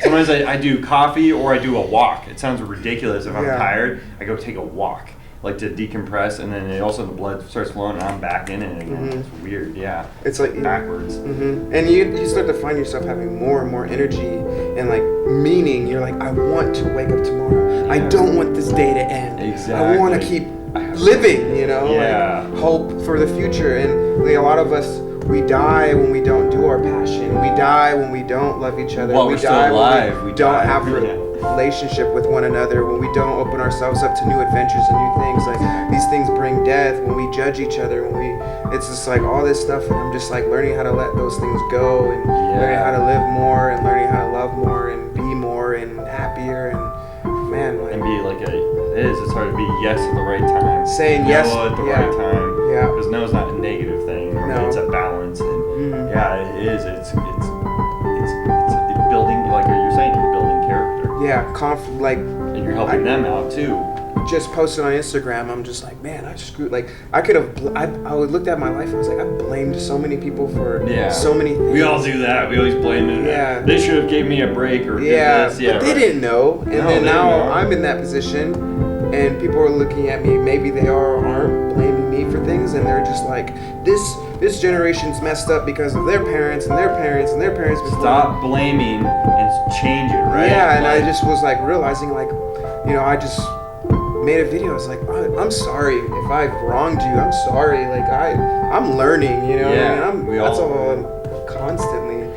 Speaker 5: Sometimes I do coffee or I do a walk. It sounds ridiculous if I'm tired. I go take a walk. Like to decompress, and then all of a sudden the blood starts flowing, and I'm back in it again. It's weird, It's like
Speaker 3: backwards. And you start to find yourself having more and more energy and like meaning. You're like, I want to wake up tomorrow. I don't want this day to end.
Speaker 5: Exactly.
Speaker 3: I want to keep living. Like hope for the future. And a lot of us, we die when we don't do our passion. We die when we don't love each other.
Speaker 5: While
Speaker 3: we
Speaker 5: we're still
Speaker 3: die
Speaker 5: alive.
Speaker 3: when we don't have relationship with one another, when we don't open ourselves up to new adventures and new things. Like these things bring death, when we judge each other, it's just like all this stuff, and I'm just like learning how to let those things go and learning how to live more and learning how to love more and be more and happier and man, like,
Speaker 5: and be like it's hard to be yes at the right time,
Speaker 3: saying
Speaker 5: no
Speaker 3: yes
Speaker 5: at the right time, because no is not a negative thing. It's a balance, and it is. It's building, like you're saying, you're building character. And you're helping them out too.
Speaker 3: Just posted on Instagram, I'm just like, man, I screwed. Like I could have. I looked at my life and I was like, I blamed so many people for so many things.
Speaker 5: We all do that. We always blame it.
Speaker 3: Yeah.
Speaker 5: They should have gave me a break or did this.
Speaker 3: But they didn't know. And then now I'm in that position, and people are looking at me. Maybe they aren't blaming me for things, and they're just like, this generation's messed up because of their parents and their parents and their parents.
Speaker 5: Stop blaming and change it, right?
Speaker 3: Yeah, and I just was like realizing, like, I just made a video. I was like, I'm sorry if I've wronged you. I'm sorry. Like I'm learning, you know.
Speaker 5: Yeah,
Speaker 3: and
Speaker 5: we
Speaker 3: that's
Speaker 5: all
Speaker 3: all I'm constantly.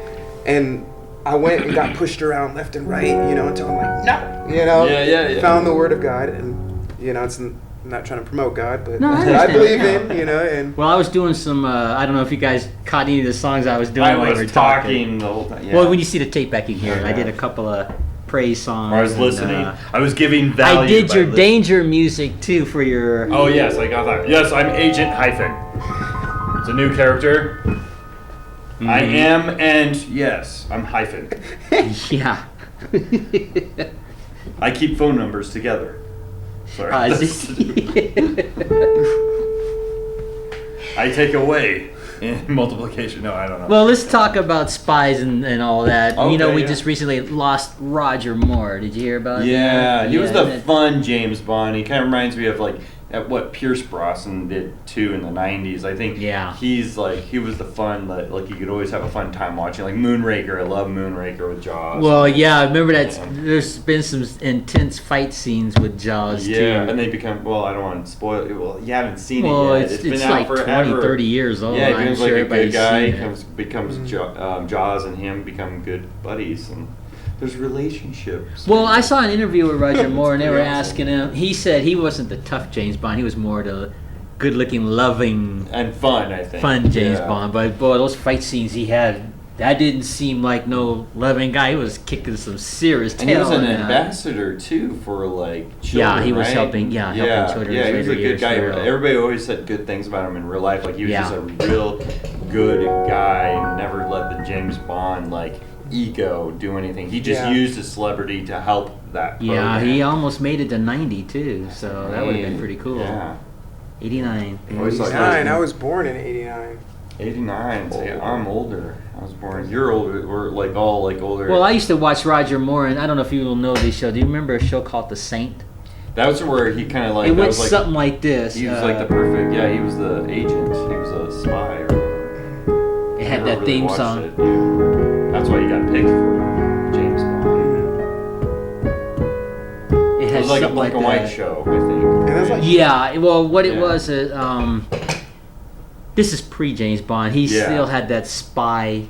Speaker 3: And I went and got pushed around left and right, you know, until I'm like, no, you know.
Speaker 5: Yeah.
Speaker 3: Found the Word of God, and you know, I'm not trying to promote God, but
Speaker 1: No, I
Speaker 3: I
Speaker 1: understand,
Speaker 3: believe
Speaker 1: yeah.
Speaker 3: in, you know, and
Speaker 1: Well, I was doing some. I don't know if you guys caught any of the songs I was doing
Speaker 5: I
Speaker 1: while you were
Speaker 5: was
Speaker 1: talking.
Speaker 5: talking the whole time. Yeah.
Speaker 1: Well, when you see the tape back in here, I
Speaker 5: Okay.
Speaker 1: did a couple of praise songs.
Speaker 5: Or I was
Speaker 1: and,
Speaker 5: listening. I was giving value.
Speaker 1: I did
Speaker 5: by
Speaker 1: your
Speaker 5: listening.
Speaker 1: danger music too for your.
Speaker 5: Oh yes, I got that. Yes, I'm Agent Hyphen. It's a new character. I am, and yes, I'm Hyphen.
Speaker 1: Yeah.
Speaker 5: I keep phone numbers together. Sorry.
Speaker 1: I
Speaker 5: take away in multiplication. No, I don't know.
Speaker 1: Well, let's talk about spies and all that. You know,
Speaker 5: Okay,
Speaker 1: we
Speaker 5: yeah.
Speaker 1: just recently lost Roger Moore. Did you hear about that?
Speaker 5: Yeah, he was the
Speaker 1: that-
Speaker 5: fun James Bond. He kind of reminds me of like at what Pierce Brosnan did too in the '90s. I think.
Speaker 1: Yeah.
Speaker 5: He's like he was the fun like you could always have a fun time watching like Moonraker. I love Moonraker with Jaws.
Speaker 1: Well, yeah, I remember that.
Speaker 5: Yeah.
Speaker 1: There's been some intense fight scenes with Jaws
Speaker 5: Yeah,
Speaker 1: too.
Speaker 5: and they become well. I don't want to spoil it. Well, you haven't seen
Speaker 1: Well,
Speaker 5: it yet.
Speaker 1: it's
Speaker 5: been out
Speaker 1: like
Speaker 5: forever.
Speaker 1: 20, 30 years old.
Speaker 5: Yeah, he
Speaker 1: I'm
Speaker 5: becomes
Speaker 1: sure
Speaker 5: like a
Speaker 1: everybody's
Speaker 5: good guy.
Speaker 1: seen it.
Speaker 5: Becomes Jaws and him become good buddies, and there's relationships.
Speaker 1: Well, I saw an interview with Roger Moore, and they were
Speaker 5: pretty awesome.
Speaker 1: asking him. He said he wasn't the tough James Bond. He was more the good-looking, loving,
Speaker 5: And fun, I think.
Speaker 1: fun James
Speaker 5: Yeah.
Speaker 1: Bond. But boy, those fight scenes he had, that didn't seem like no loving guy. He was kicking some serious tail.
Speaker 5: And he was an
Speaker 1: in that.
Speaker 5: ambassador too for like children.
Speaker 1: Yeah, he was
Speaker 5: right?
Speaker 1: helping children
Speaker 5: Yeah, he was a
Speaker 1: later
Speaker 5: good
Speaker 1: years
Speaker 5: guy.
Speaker 1: for real.
Speaker 5: Everybody always said good things about him in real life. Like he was
Speaker 1: Yeah.
Speaker 5: just a real good guy. Never let the James Bond like ego do anything. He just
Speaker 3: Yeah.
Speaker 5: used his celebrity to help that.
Speaker 1: Yeah,
Speaker 5: program.
Speaker 1: he almost made it to 90 too, so that would have been pretty cool.
Speaker 5: Yeah.
Speaker 1: 89.
Speaker 5: Always thought he
Speaker 3: 89. I
Speaker 5: was-
Speaker 3: was born in '89.
Speaker 5: 89. See, I'm older. I was born. You're older. We're like all like older.
Speaker 1: Well, I used to watch Roger Moore, and I don't know if you will know this show. Do you remember a show called The Saint?
Speaker 5: that was where he kind of like.
Speaker 1: It
Speaker 5: that
Speaker 1: went
Speaker 5: was like,
Speaker 1: something like this.
Speaker 5: He was like the perfect. Yeah, he was the agent. He was a spy.
Speaker 1: It had
Speaker 5: Never
Speaker 1: that
Speaker 5: really
Speaker 1: theme
Speaker 5: watched
Speaker 1: song.
Speaker 5: it, yeah. That's why he got picked for James Bond.
Speaker 1: It
Speaker 5: It
Speaker 1: had
Speaker 5: was like a
Speaker 1: something
Speaker 5: black
Speaker 1: like
Speaker 5: and white
Speaker 1: that.
Speaker 5: show, I think.
Speaker 3: And that's like
Speaker 1: Yeah, well, what it
Speaker 5: Yeah.
Speaker 1: was, this is pre-James Bond. He
Speaker 5: Yeah.
Speaker 1: still had that spy,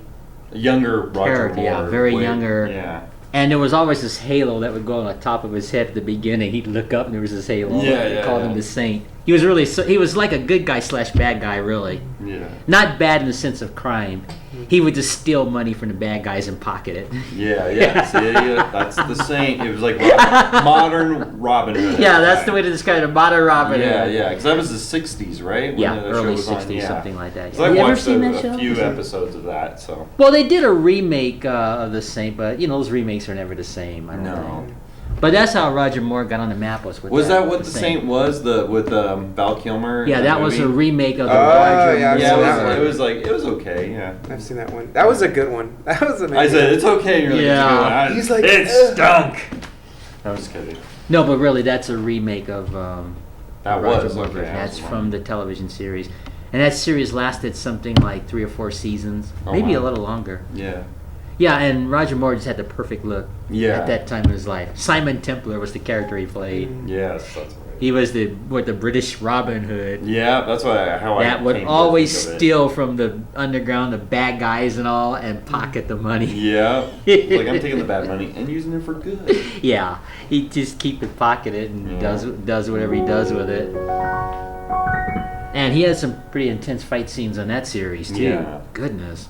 Speaker 5: A younger Roger
Speaker 1: Character,
Speaker 5: Moore.
Speaker 1: yeah, very younger.
Speaker 5: Yeah.
Speaker 1: and there was always this halo that would go on the top of his head at the beginning. He'd look up, and there was this halo.
Speaker 5: Yeah,
Speaker 1: They
Speaker 5: yeah,
Speaker 1: called
Speaker 5: yeah.
Speaker 1: him the Saint. He was really, he was like a good guy / bad guy, really.
Speaker 5: Yeah.
Speaker 1: Not bad in the sense of crime. He would just steal money from the bad guys and pocket it.
Speaker 5: Yeah. See, yeah, that's the Saint. It was like modern Robin Hood.
Speaker 1: Yeah, that's the way to describe it. Modern Robin
Speaker 5: Yeah,
Speaker 1: Hood.
Speaker 5: yeah, because that was the '60s, right? When
Speaker 1: Yeah,
Speaker 5: the show
Speaker 1: early
Speaker 5: was on,
Speaker 1: 60s,
Speaker 5: yeah.
Speaker 1: something like that.
Speaker 5: 'Cause I've
Speaker 1: Have you ever
Speaker 5: watched
Speaker 1: seen that show?
Speaker 5: a few episodes of that, so.
Speaker 1: Well, they did a remake of The Saint, but you know those remakes are never the same. I don't
Speaker 5: No.
Speaker 1: think. But that's how Roger Moore got on the map was with
Speaker 5: Was that what
Speaker 1: The
Speaker 5: the Saint was? With Val Kilmer?
Speaker 1: Yeah,
Speaker 5: in
Speaker 1: that was a
Speaker 5: movie?
Speaker 1: remake of the
Speaker 3: Oh,
Speaker 1: Roger
Speaker 3: yeah, I've
Speaker 1: Moore.
Speaker 3: seen
Speaker 5: Yeah,
Speaker 3: that one.
Speaker 5: it was okay. Yeah.
Speaker 3: I've seen that one. That was a good one. That was amazing.
Speaker 5: I said it's okay. And you're like,
Speaker 1: Yeah.
Speaker 5: it's a good one.
Speaker 3: He's like,
Speaker 5: it
Speaker 3: "Ugh."
Speaker 5: stunk. I was kidding.
Speaker 1: No, but really, that's a remake of
Speaker 5: That
Speaker 1: Roger
Speaker 5: was
Speaker 1: Moore
Speaker 5: okay.
Speaker 1: version.
Speaker 5: I
Speaker 1: That's
Speaker 5: was
Speaker 1: from the television series, and that series lasted something like 3 or 4 seasons,
Speaker 5: Oh,
Speaker 1: maybe
Speaker 5: wow.
Speaker 1: a little longer.
Speaker 5: Yeah.
Speaker 1: Yeah, and Roger Moore just had the perfect look
Speaker 5: Yeah.
Speaker 1: at that time in his life. Simon Templar was the character he played.
Speaker 5: Yes, that's right.
Speaker 1: He was the British Robin Hood.
Speaker 5: Yeah, that's how I
Speaker 1: That would
Speaker 5: came to
Speaker 1: always
Speaker 5: think of it.
Speaker 1: steal from the underground, the bad guys and all, and pocket the money.
Speaker 5: Yeah. Like I'm taking the bad money and using it for good.
Speaker 1: Yeah, he just keep it pocketed and
Speaker 5: Yeah.
Speaker 1: does whatever he does with it. And he had some pretty intense fight scenes on that series too.
Speaker 5: Yeah.
Speaker 1: Goodness.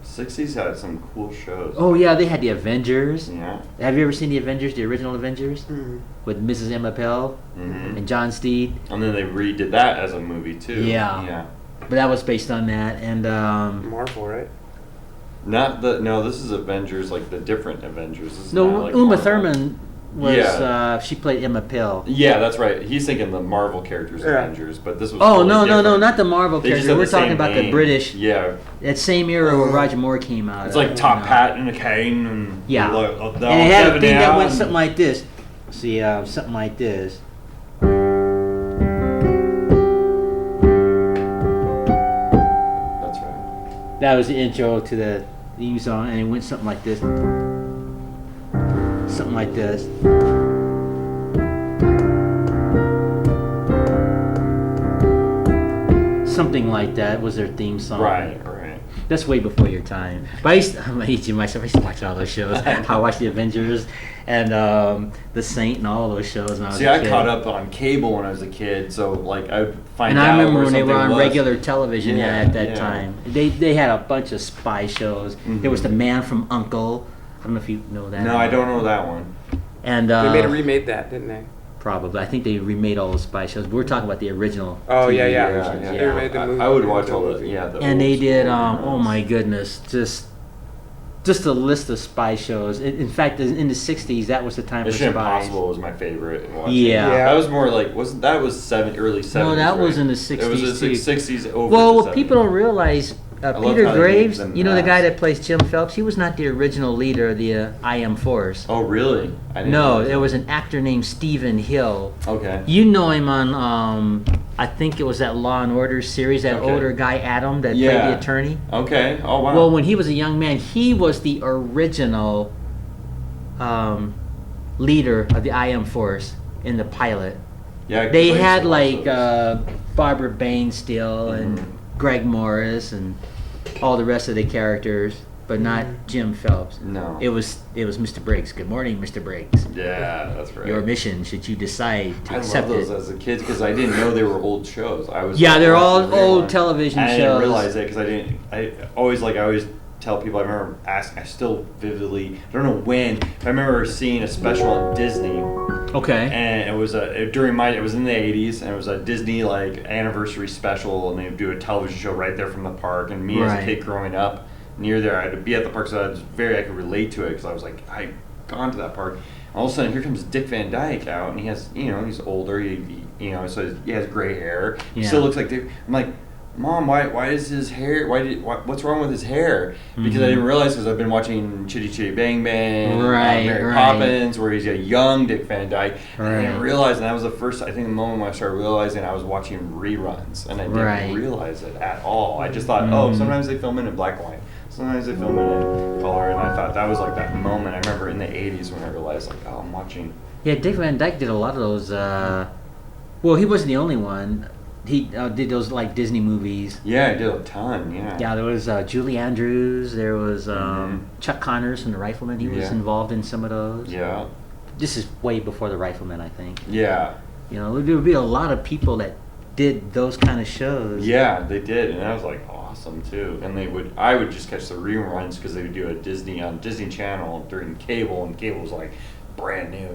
Speaker 5: 60s had some cool shows.
Speaker 1: Oh yeah, they had the Avengers.
Speaker 5: Yeah.
Speaker 1: Have you ever seen the Avengers, the original Avengers,
Speaker 3: Mhm.
Speaker 1: with Mrs. Emma Pell
Speaker 5: hmm
Speaker 1: and John Steed?
Speaker 5: And then they redid that as a movie too.
Speaker 1: Yeah.
Speaker 5: Yeah.
Speaker 1: But that was based on that, and
Speaker 3: Marvel, right?
Speaker 5: This is Avengers, like the different Avengers. This is not
Speaker 1: no,
Speaker 5: like
Speaker 1: Uma
Speaker 5: Marvel.
Speaker 1: Thurman was
Speaker 5: Yeah.
Speaker 1: she played Emma Pell.
Speaker 5: Yeah, that's right. He's thinking the Marvel characters,
Speaker 3: Yeah.
Speaker 5: Avengers, but this was.
Speaker 1: Oh
Speaker 5: totally
Speaker 1: no,
Speaker 5: different.
Speaker 1: not the Marvel
Speaker 5: They just
Speaker 1: character.
Speaker 5: had
Speaker 1: We're
Speaker 5: the
Speaker 1: talking
Speaker 5: same
Speaker 1: about the
Speaker 5: name.
Speaker 1: British.
Speaker 5: Yeah,
Speaker 1: That same era where Roger Moore came out.
Speaker 5: it's like
Speaker 1: of,
Speaker 5: top
Speaker 1: you know.
Speaker 5: hat and a cane, and
Speaker 1: Yeah.
Speaker 5: like,
Speaker 1: And it had a thing that went
Speaker 5: and-
Speaker 1: something like this. See, something like this.
Speaker 5: That's right.
Speaker 1: That was the intro to the theme song, and it went something like this. Something like this. Something like that was their theme song.
Speaker 5: Right.
Speaker 1: That's way before your time. But I'm aging myself. I used to watch all those shows. I watched the Avengers and the Saint and all those shows when I was a kid.
Speaker 5: I caught up on cable when I was a kid, so like I would find out.
Speaker 1: And I remember
Speaker 5: where
Speaker 1: when they were
Speaker 5: something
Speaker 1: on
Speaker 5: was.
Speaker 1: regular television at that
Speaker 5: Yeah.
Speaker 1: time. They had a bunch of spy shows. There was The Man from U.N.C.L.E. I don't know if you know that.
Speaker 5: No, I don't know that one.
Speaker 1: And
Speaker 3: They remade that, didn't they?
Speaker 1: probably. I think they remade all those spy shows. We're talking about the original.
Speaker 3: Oh,
Speaker 1: TV
Speaker 3: yeah.
Speaker 1: versions,
Speaker 3: They remade the movie.
Speaker 5: I would watch all the the
Speaker 1: And they
Speaker 5: old
Speaker 1: did,
Speaker 5: school
Speaker 1: oh
Speaker 5: ones.
Speaker 1: my goodness, just a list of spy shows. In fact, in the 60s, that was the time for
Speaker 5: Mission
Speaker 1: spies.
Speaker 5: Impossible was my favorite. Watching.
Speaker 1: Yeah.
Speaker 5: That was more like that was early 70s.
Speaker 1: No, that was
Speaker 5: right?
Speaker 1: in the
Speaker 5: It was
Speaker 1: 60s
Speaker 5: the
Speaker 1: too.
Speaker 5: 60s over.
Speaker 1: Well,
Speaker 5: to
Speaker 1: what people
Speaker 5: 70s.
Speaker 1: don't realize,
Speaker 5: love
Speaker 1: Peter
Speaker 5: how they
Speaker 1: Graves,
Speaker 5: gave them
Speaker 1: you know the guy
Speaker 5: masks.
Speaker 1: that plays Jim Phelps, he was not the original leader of the IM Force.
Speaker 5: Oh, really? I didn't
Speaker 1: No,
Speaker 5: realize
Speaker 1: there
Speaker 5: that.
Speaker 1: was an actor named Stephen Hill.
Speaker 5: Okay.
Speaker 1: You know him on, I think it was that Law and Order series, that
Speaker 5: Okay.
Speaker 1: older guy, Adam, that played
Speaker 5: Yeah.
Speaker 1: the attorney.
Speaker 5: Okay. Oh, wow.
Speaker 1: Well, when he was a young man, he was the original leader of the IM Force in the pilot.
Speaker 5: yeah, 'cause I
Speaker 1: They
Speaker 5: used to
Speaker 1: had
Speaker 5: watch
Speaker 1: like
Speaker 5: those.
Speaker 1: Barbara Bain still and Greg Morris and all the rest of the characters, but not Jim Phelps.
Speaker 5: No.
Speaker 1: It was Mr. Briggs. Good morning, Mr. Briggs.
Speaker 5: Yeah, that's right.
Speaker 1: Your mission, should you decide to
Speaker 5: I love
Speaker 1: accept
Speaker 5: those
Speaker 1: it.
Speaker 5: as a kid because I didn't know they were old shows. I was
Speaker 1: Yeah, they're all
Speaker 5: watching
Speaker 1: old
Speaker 5: everyone.
Speaker 1: television
Speaker 5: I
Speaker 1: shows.
Speaker 5: didn't realize it because I always tell people. I remember I still vividly. I don't know when. But I remember seeing a special on Disney,
Speaker 1: Okay.
Speaker 5: and it was it was in the 80s, and it was a Disney like anniversary special, and they would do a television show right there from the park. And me as
Speaker 1: Right.
Speaker 5: a kid growing up near there, I had to be at the park, so I could relate to it because I was like I gone to that park. All of a sudden, here comes Dick Van Dyke out, and he has he's older, so he has gray hair. He
Speaker 1: Yeah.
Speaker 5: still looks like Dick. I'm like, Mom, why is his hair? What's wrong with his hair? Because I didn't realize because I've been watching Chitty Chitty Bang Bang,
Speaker 1: Right,
Speaker 5: Mary
Speaker 1: right.
Speaker 5: Poppins, where he's a young Dick Van Dyke. And I
Speaker 1: Right.
Speaker 5: didn't realize, and that was the first, I think, the moment when I started realizing I was watching reruns, and I didn't
Speaker 1: Right.
Speaker 5: realize it at all. I just thought, sometimes they film it in black and white, sometimes they film it in color, and I thought that was like that moment. I remember in the '80s when I realized, like, oh, I'm watching.
Speaker 1: Yeah, Dick Van Dyke did a lot of those. Well, he wasn't the only one. He did those like Disney movies.
Speaker 5: Yeah, I did a ton. Yeah.
Speaker 1: Yeah, there was Julie Andrews. There was Chuck Connors from The Rifleman. He was
Speaker 5: Yeah.
Speaker 1: involved in some of those.
Speaker 5: Yeah.
Speaker 1: This is way before The Rifleman, I think.
Speaker 5: Yeah.
Speaker 1: You know, there would be a lot of people that did those kind of shows.
Speaker 5: Yeah, they did, and that was like awesome too. And I would just catch the reruns because they would do a Disney on Disney Channel during cable, and cable was like brand new,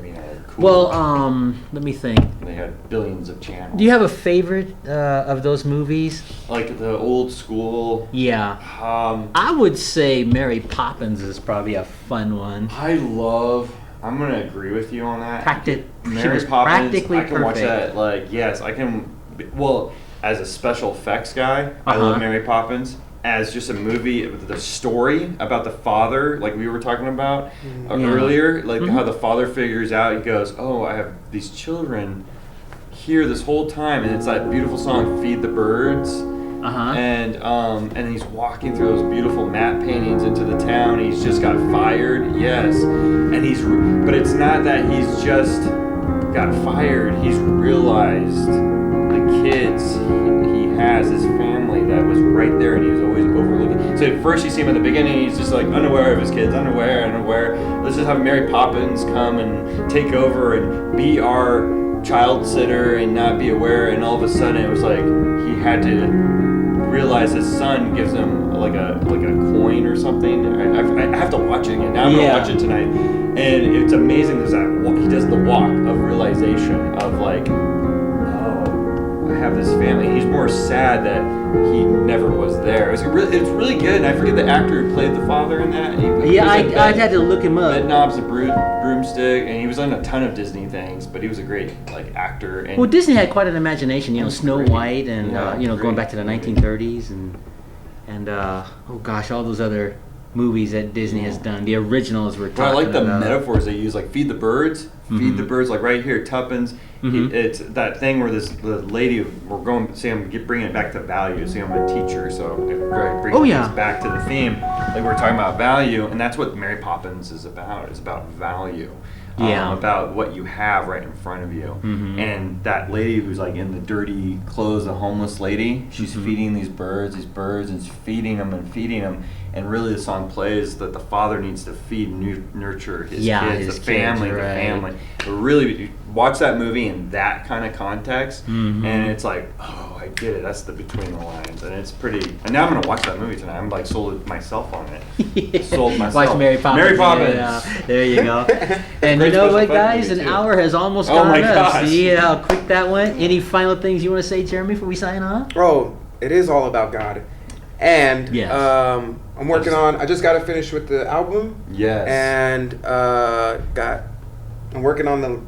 Speaker 5: cool.
Speaker 1: Well, let me think.
Speaker 5: They had billions of channels.
Speaker 1: Do you have a favorite of those movies?
Speaker 5: like the old school?
Speaker 1: Yeah. I would say Mary Poppins is probably a fun one.
Speaker 5: I'm gonna agree with you on that. She
Speaker 1: was
Speaker 5: was Poppins.
Speaker 1: practically
Speaker 5: I can watch
Speaker 1: perfect.
Speaker 5: that. Yes, I can. Well, as a special effects guy, I love Mary Poppins. As just a movie, the story about the father, like we were talking about earlier, like how the father figures out, he goes, oh, I have these children here this whole time, and it's that beautiful song, Feed the Birds. And he's walking through those beautiful matte paintings into the town. He's just got fired, yes, and but it's not that he's just got fired. He's realized the kids he has, his family that was right there, and he was always overlooking. So at first you see him at the beginning, he's just like unaware of his kids, unaware. Let's just have Mary Poppins come and take over and be our child sitter and not be aware. And all of a sudden it was like he had to realize his son gives him like a coin or something. I have to watch it again. Now I'm gonna watch it tonight, and it's amazing. There's that he does the walk of realization of like, oh, I have this family. He's more sad that he never was there. It's really good. And I forget the actor who played the father in that.
Speaker 1: I had to look him up.
Speaker 5: Bed Knobs, the Broomstick, and he was on a ton of Disney things. But he was a great actor. And
Speaker 1: Well, Disney had quite an imagination. Snow
Speaker 5: great.
Speaker 1: White, and
Speaker 5: Yeah,
Speaker 1: going back to the 1930s, and oh gosh, all those other movies that Disney has done. The originals were.
Speaker 5: But I like the
Speaker 1: about.
Speaker 5: metaphors they use, like feed the birds, feed the birds, like right here, Tuppence. It's that thing where the lady, we're going, say I'm bringing it back to value. See, I'm a teacher, so I bring this back to the theme. Like we're talking about value, and that's what Mary Poppins is about. It's about value. about what you have right in front of you. And that lady who's like in the dirty clothes, the homeless lady, she's feeding these birds, and she's feeding them. And really the song plays that the father needs to feed and nurture his kids, the family. But really, watch that movie in that kind of context, and it's like, oh, I get it. That's the between the lines, and it's pretty. And now I'm gonna watch that movie tonight. I'm like sold myself on it. Sold myself.
Speaker 1: Watch Mary Poppins.
Speaker 5: Mary Poppins.
Speaker 1: Yeah, there you go. And you
Speaker 5: Great
Speaker 1: know
Speaker 5: special
Speaker 1: what,
Speaker 5: effect
Speaker 1: guys?
Speaker 5: movie,
Speaker 1: An
Speaker 5: too.
Speaker 1: hour has almost
Speaker 5: Oh
Speaker 1: gone
Speaker 5: my
Speaker 1: up.
Speaker 5: gosh.
Speaker 1: See how quick that went? Any final things you want to say, Jeremy, before we sign off?
Speaker 3: Oh, it is all about God. And
Speaker 1: Yes.
Speaker 3: I'm working on. I just got to finish with the album.
Speaker 5: Yes.
Speaker 3: And I'm working on the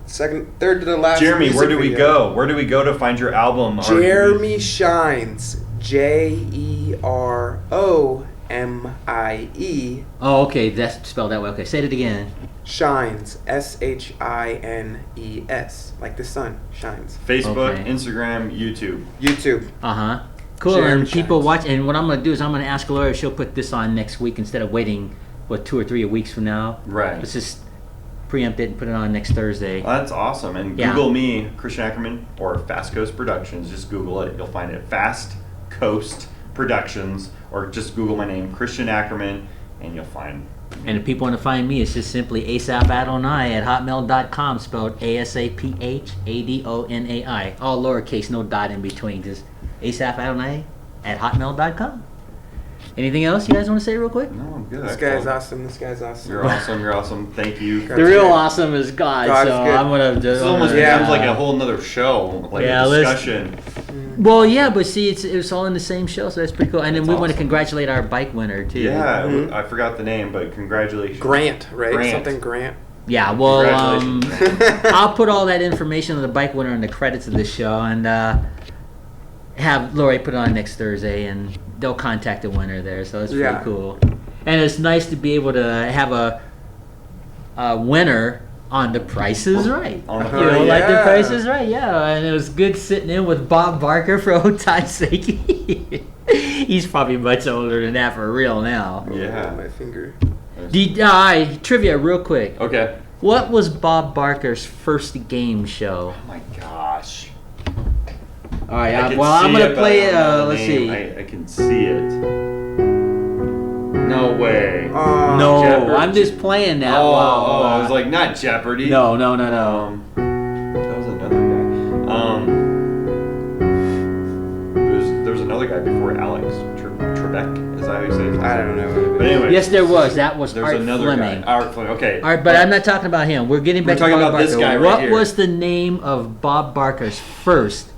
Speaker 3: third to the last.
Speaker 5: Jeremy,
Speaker 3: music
Speaker 5: where do we
Speaker 3: video.
Speaker 5: go? Where do we go to find your album?
Speaker 3: Jeremy Shines. JEROMIE.
Speaker 1: Oh, okay. That's spelled that way. Okay, say it again.
Speaker 3: Shines. SHINES. Like the sun shines.
Speaker 5: Facebook,
Speaker 1: Okay.
Speaker 5: Instagram, YouTube.
Speaker 3: YouTube.
Speaker 1: Cool.
Speaker 3: Jeremy
Speaker 1: And people
Speaker 3: Shines.
Speaker 1: watch. And what I'm going to do is I'm going to ask Laura if she'll put this on next week instead of waiting, 2 or 3 weeks from now.
Speaker 5: Right.
Speaker 1: Let's just preempt it and put it on next Thursday.
Speaker 5: Well, that's awesome. And
Speaker 1: Yeah.
Speaker 5: Google me, Christian Ackerman, or Fast Coast Productions. Just Google it. You'll find it. Fast Coast Productions. Or just Google my name, Christian Ackerman, and you'll find me.
Speaker 1: And if people want to find me, it's just simply Asaph Adonai at hotmail.com, spelled ASAPHADONAI. All lowercase, no dot in between. Just Asaph Adonai at hotmail.com. Anything else you guys want to say real quick?
Speaker 5: No, I'm good.
Speaker 3: This guy's awesome. This guy's awesome.
Speaker 5: You're awesome. You're awesome. Thank you.
Speaker 1: The real awesome is God,
Speaker 3: God is
Speaker 1: so
Speaker 3: good.
Speaker 1: I'm gonna just.
Speaker 5: This almost becomes like a whole nother show, like
Speaker 1: Yeah,
Speaker 5: a
Speaker 1: let's-
Speaker 5: discussion.
Speaker 1: Well, yeah, but see, it's all in the same show, so that's pretty cool. And then
Speaker 5: That's
Speaker 1: we want to
Speaker 5: awesome.
Speaker 1: congratulate our bike winner too.
Speaker 5: Yeah, I forgot the name, but congratulations.
Speaker 3: Grant, right?
Speaker 5: Grant.
Speaker 3: Something Grant.
Speaker 1: Yeah, well,
Speaker 5: Congratulations.
Speaker 1: I'll put all that information on the bike winner in the credits of the show, and have Lori put it on next Thursday, and they'll contact the winner there. So it's pretty
Speaker 3: Yeah.
Speaker 1: cool. And it's nice to be able to have a winner on The Price is Right.
Speaker 5: On the
Speaker 1: You know, like The
Speaker 3: yeah.
Speaker 1: Price is Right, yeah. And it was good sitting in with Bob Barker for old time's sake. He's probably much older than that for real now.
Speaker 5: Yeah.
Speaker 3: My finger.
Speaker 1: Trivia, real quick.
Speaker 5: Okay.
Speaker 1: What was Bob Barker's first game show?
Speaker 5: Oh my gosh.
Speaker 1: All right,
Speaker 5: I can
Speaker 1: well, I'm
Speaker 5: see
Speaker 1: gonna
Speaker 5: it, but
Speaker 1: play
Speaker 5: I
Speaker 1: it.
Speaker 5: don't know the
Speaker 1: Let's
Speaker 5: name.
Speaker 1: see.
Speaker 5: I can see it. No way.
Speaker 1: No,
Speaker 5: Jeopardy.
Speaker 1: I'm just playing that.
Speaker 5: Oh,
Speaker 1: while,
Speaker 5: I was like, not Jeopardy.
Speaker 1: no.
Speaker 5: That was another guy. There was another guy before Alex Trebek. Is that how you say his name?
Speaker 3: I don't know.
Speaker 5: But anyway.
Speaker 1: Yes, there was. That was
Speaker 5: There's
Speaker 1: Art
Speaker 5: another
Speaker 1: Fleming.
Speaker 5: guy. Art Fleming. Okay.
Speaker 1: All right, but I'm not talking about him. We're getting
Speaker 5: We're
Speaker 1: back
Speaker 5: talking
Speaker 1: to Bob
Speaker 5: about this
Speaker 1: Barker.
Speaker 5: guy right
Speaker 1: What
Speaker 5: here.
Speaker 1: was the name of Bob Barker's first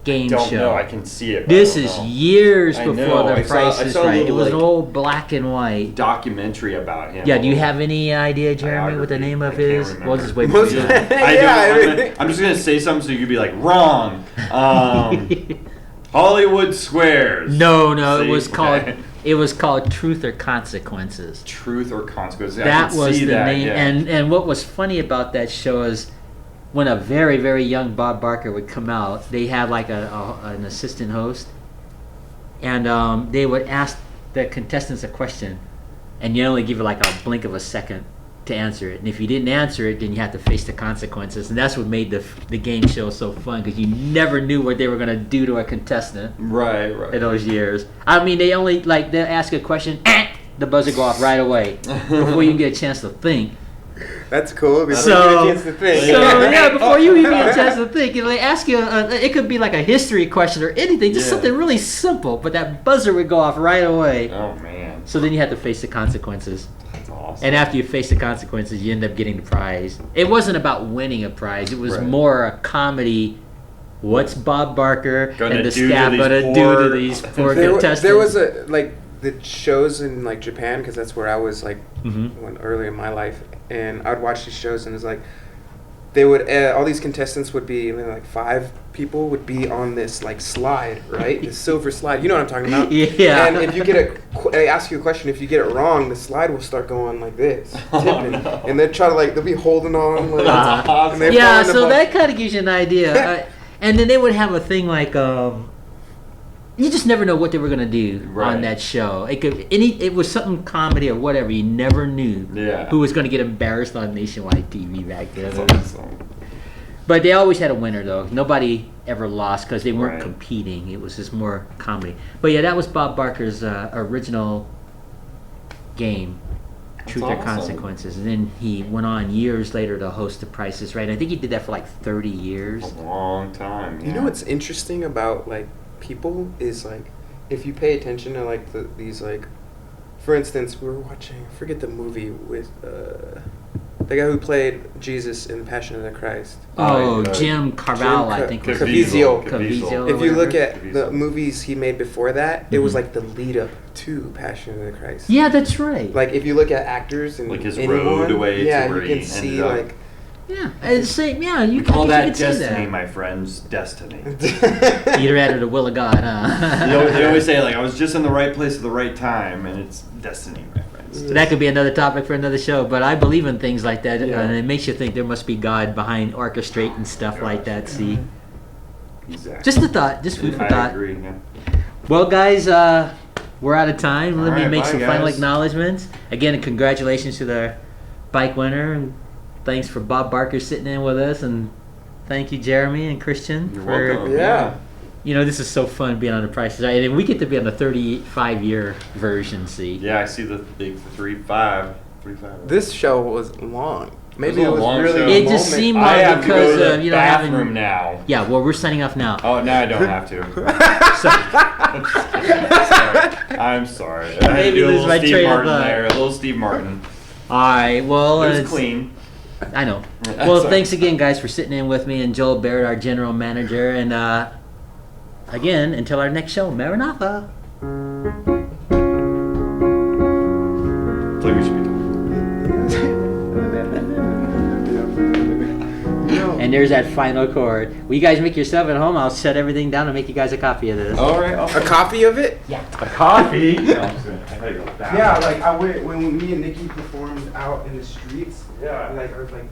Speaker 1: game
Speaker 5: Don't
Speaker 1: show?
Speaker 5: know. I can see it. But
Speaker 1: This
Speaker 5: I don't
Speaker 1: is
Speaker 5: know.
Speaker 1: years
Speaker 5: I
Speaker 1: before
Speaker 5: know.
Speaker 1: The
Speaker 5: I saw-
Speaker 1: Price
Speaker 5: I
Speaker 1: is
Speaker 5: saw a
Speaker 1: Right. It
Speaker 5: little,
Speaker 1: was an
Speaker 5: like,
Speaker 1: old black and white.
Speaker 5: documentary about him.
Speaker 1: Yeah, do you have any idea, Jeremy, what the
Speaker 5: Biography.
Speaker 1: name
Speaker 5: I
Speaker 1: of
Speaker 5: can't
Speaker 1: his?
Speaker 5: remember.
Speaker 1: We'll just wait for
Speaker 3: Most-
Speaker 1: you.
Speaker 5: I
Speaker 3: Yeah,
Speaker 5: do. I'm just gonna say something so you could be like wrong. Hollywood Squares.
Speaker 1: No,
Speaker 5: See?
Speaker 1: it was called.
Speaker 5: Okay.
Speaker 1: It was called Truth or Consequences.
Speaker 5: Truth or Consequences. I
Speaker 1: That
Speaker 5: can
Speaker 1: was
Speaker 5: see
Speaker 1: the
Speaker 5: that,
Speaker 1: name.
Speaker 5: yeah.
Speaker 1: And what was funny about that show is when a very, very young Bob Barker would come out, they had like an assistant host, and they would ask the contestants a question, and you only give it like a blink of a second to answer it. And if you didn't answer it, then you had to face the consequences. And that's what made the game show so fun, because you never knew what they were going to do to a contestant
Speaker 5: Right.
Speaker 1: in those years. I mean, they only, like, they'll ask a question, the buzzer go off right away before you can get a chance to think.
Speaker 3: That's cool. Before
Speaker 1: So-
Speaker 3: you get a chance to think.
Speaker 1: So, yeah, before you even get a chance to think, you know, they ask you, it could be like a history question or anything, just
Speaker 5: Yeah.
Speaker 1: something really simple, but that buzzer would go off right away.
Speaker 5: Oh man,
Speaker 1: So then you had to face the consequences.
Speaker 5: that's awesome.
Speaker 1: And after you face the consequences, you end up getting the prize. It wasn't about winning a prize. It was
Speaker 5: Right.
Speaker 1: more a comedy. What's Bob Barker
Speaker 5: Gonna
Speaker 1: and the
Speaker 5: do to
Speaker 1: staff
Speaker 5: these
Speaker 1: gonna do
Speaker 5: poor-
Speaker 1: to these poor
Speaker 3: there,
Speaker 1: contestants?
Speaker 3: there was a like the shows in like Japan, because that's where I was like
Speaker 1: Mhm.
Speaker 3: when early in my life, and I'd watch these shows, and it's like they would all these contestants would be like 5 people would be on this like slide, right? This silver slide. You know what I'm talking about?
Speaker 1: Yeah.
Speaker 3: And if you get they ask you a question. If you get it wrong, the slide will start going like this, tipping,
Speaker 5: no.
Speaker 3: and they try to like they'll be holding on. Like,
Speaker 5: That's awesome.
Speaker 3: and they're
Speaker 1: Yeah,
Speaker 3: falling
Speaker 1: so
Speaker 3: apart.
Speaker 1: that kind of gives you an idea. And then they would have a thing like you just never know what they were gonna do
Speaker 5: Right.
Speaker 1: on that show. It was something comedy or whatever. You never knew who was gonna get embarrassed on nationwide TV back then.
Speaker 5: That's awesome.
Speaker 1: But they always had a winner though. Nobody ever lost because they weren't
Speaker 5: Right.
Speaker 1: competing. It was just more comedy. But yeah, that was Bob Barker's original game, Truth or
Speaker 5: awesome.
Speaker 1: Consequences, and then he went on years later to host The Price is Right. I think he did that for like 30 years.
Speaker 5: A long time.
Speaker 3: You know what's interesting about like people is like if you pay attention to like these like, for instance, we were watching, I forget the movie with the guy who played Jesus in Passion of the Christ.
Speaker 1: Oh,
Speaker 5: Jim
Speaker 1: Jim Carvalho, I think. was-
Speaker 3: Caviezel.
Speaker 1: Caviezel.
Speaker 3: If you look
Speaker 1: whatever.
Speaker 3: at the movies he made before that, it was
Speaker 1: Mhm.
Speaker 3: like the lead up to Passion of the Christ.
Speaker 1: Yeah, that's right.
Speaker 3: Like if you look at actors and
Speaker 5: Like his
Speaker 3: anyone,
Speaker 5: road away to
Speaker 3: yeah,
Speaker 5: where
Speaker 3: you
Speaker 5: he
Speaker 3: can see
Speaker 5: ended up.
Speaker 3: like
Speaker 1: Yeah, and same. Yeah, you can
Speaker 5: All
Speaker 1: you
Speaker 5: that
Speaker 1: can see
Speaker 5: destiny,
Speaker 1: that.
Speaker 5: my friends, destiny.
Speaker 1: Either at or the will of God, huh?
Speaker 5: They always say like I was just in the right place at the right time, and it's destiny, my friends.
Speaker 1: That could be another topic for another show, but I believe in things like that,
Speaker 3: Yeah.
Speaker 1: and it makes you think there must be God behind orchestrating stuff like that. See,
Speaker 5: Exactly.
Speaker 1: just a thought, just food for
Speaker 5: I
Speaker 1: thought.
Speaker 5: agree. Yeah.
Speaker 1: Well, guys, we're out of time. Let me
Speaker 5: Alright,
Speaker 1: make
Speaker 5: bye,
Speaker 1: some final
Speaker 5: guys.
Speaker 1: acknowledgments. Again, congratulations to the bike winner, and thanks for Bob Barker sitting in with us, and thank you, Jeremy and Christian,
Speaker 5: You're
Speaker 1: for
Speaker 5: welcome.
Speaker 3: Yeah.
Speaker 1: you know, this is so fun being on The Price is Right, and we get to be on the 35-year version. See,
Speaker 5: Yeah, I see the big 3-5.
Speaker 3: This show was long. Maybe
Speaker 5: It
Speaker 3: it
Speaker 5: was
Speaker 3: was
Speaker 5: a long
Speaker 3: really
Speaker 5: show.
Speaker 3: a
Speaker 1: It just
Speaker 3: moment.
Speaker 1: seemed
Speaker 5: I
Speaker 1: like
Speaker 5: have to go
Speaker 1: because
Speaker 5: to the
Speaker 1: you know
Speaker 5: bathroom
Speaker 1: having.
Speaker 5: now.
Speaker 1: Yeah, well, we're signing off now.
Speaker 5: Oh, now I don't have to.
Speaker 1: So,
Speaker 5: I'm just kidding. Sorry. I'm sorry. I had to
Speaker 1: Maybe
Speaker 5: do a
Speaker 1: lose
Speaker 5: little
Speaker 1: my
Speaker 5: Steve
Speaker 1: train of
Speaker 5: Martin
Speaker 1: thought.
Speaker 5: there. A little Steve Martin.
Speaker 1: all right, well,
Speaker 5: It was
Speaker 1: it's-
Speaker 5: clean.
Speaker 1: I know. Well,
Speaker 5: Sorry.
Speaker 1: thanks again, guys, for sitting in with me, and Joel Baird, our general manager, and again, until our next show, Maranatha.
Speaker 5: It's like we should be talking.
Speaker 1: And there's that final chord. Will you guys make yourself at home? I'll shut everything down and make you guys a copy of this.
Speaker 5: All right.
Speaker 3: A copy of it?
Speaker 1: Yeah.
Speaker 5: A coffee. No, I'm just gonna- I gotta go back.
Speaker 3: Yeah, like I went when me and Nikki performed out in the streets.
Speaker 5: Yeah.
Speaker 3: Like I was like.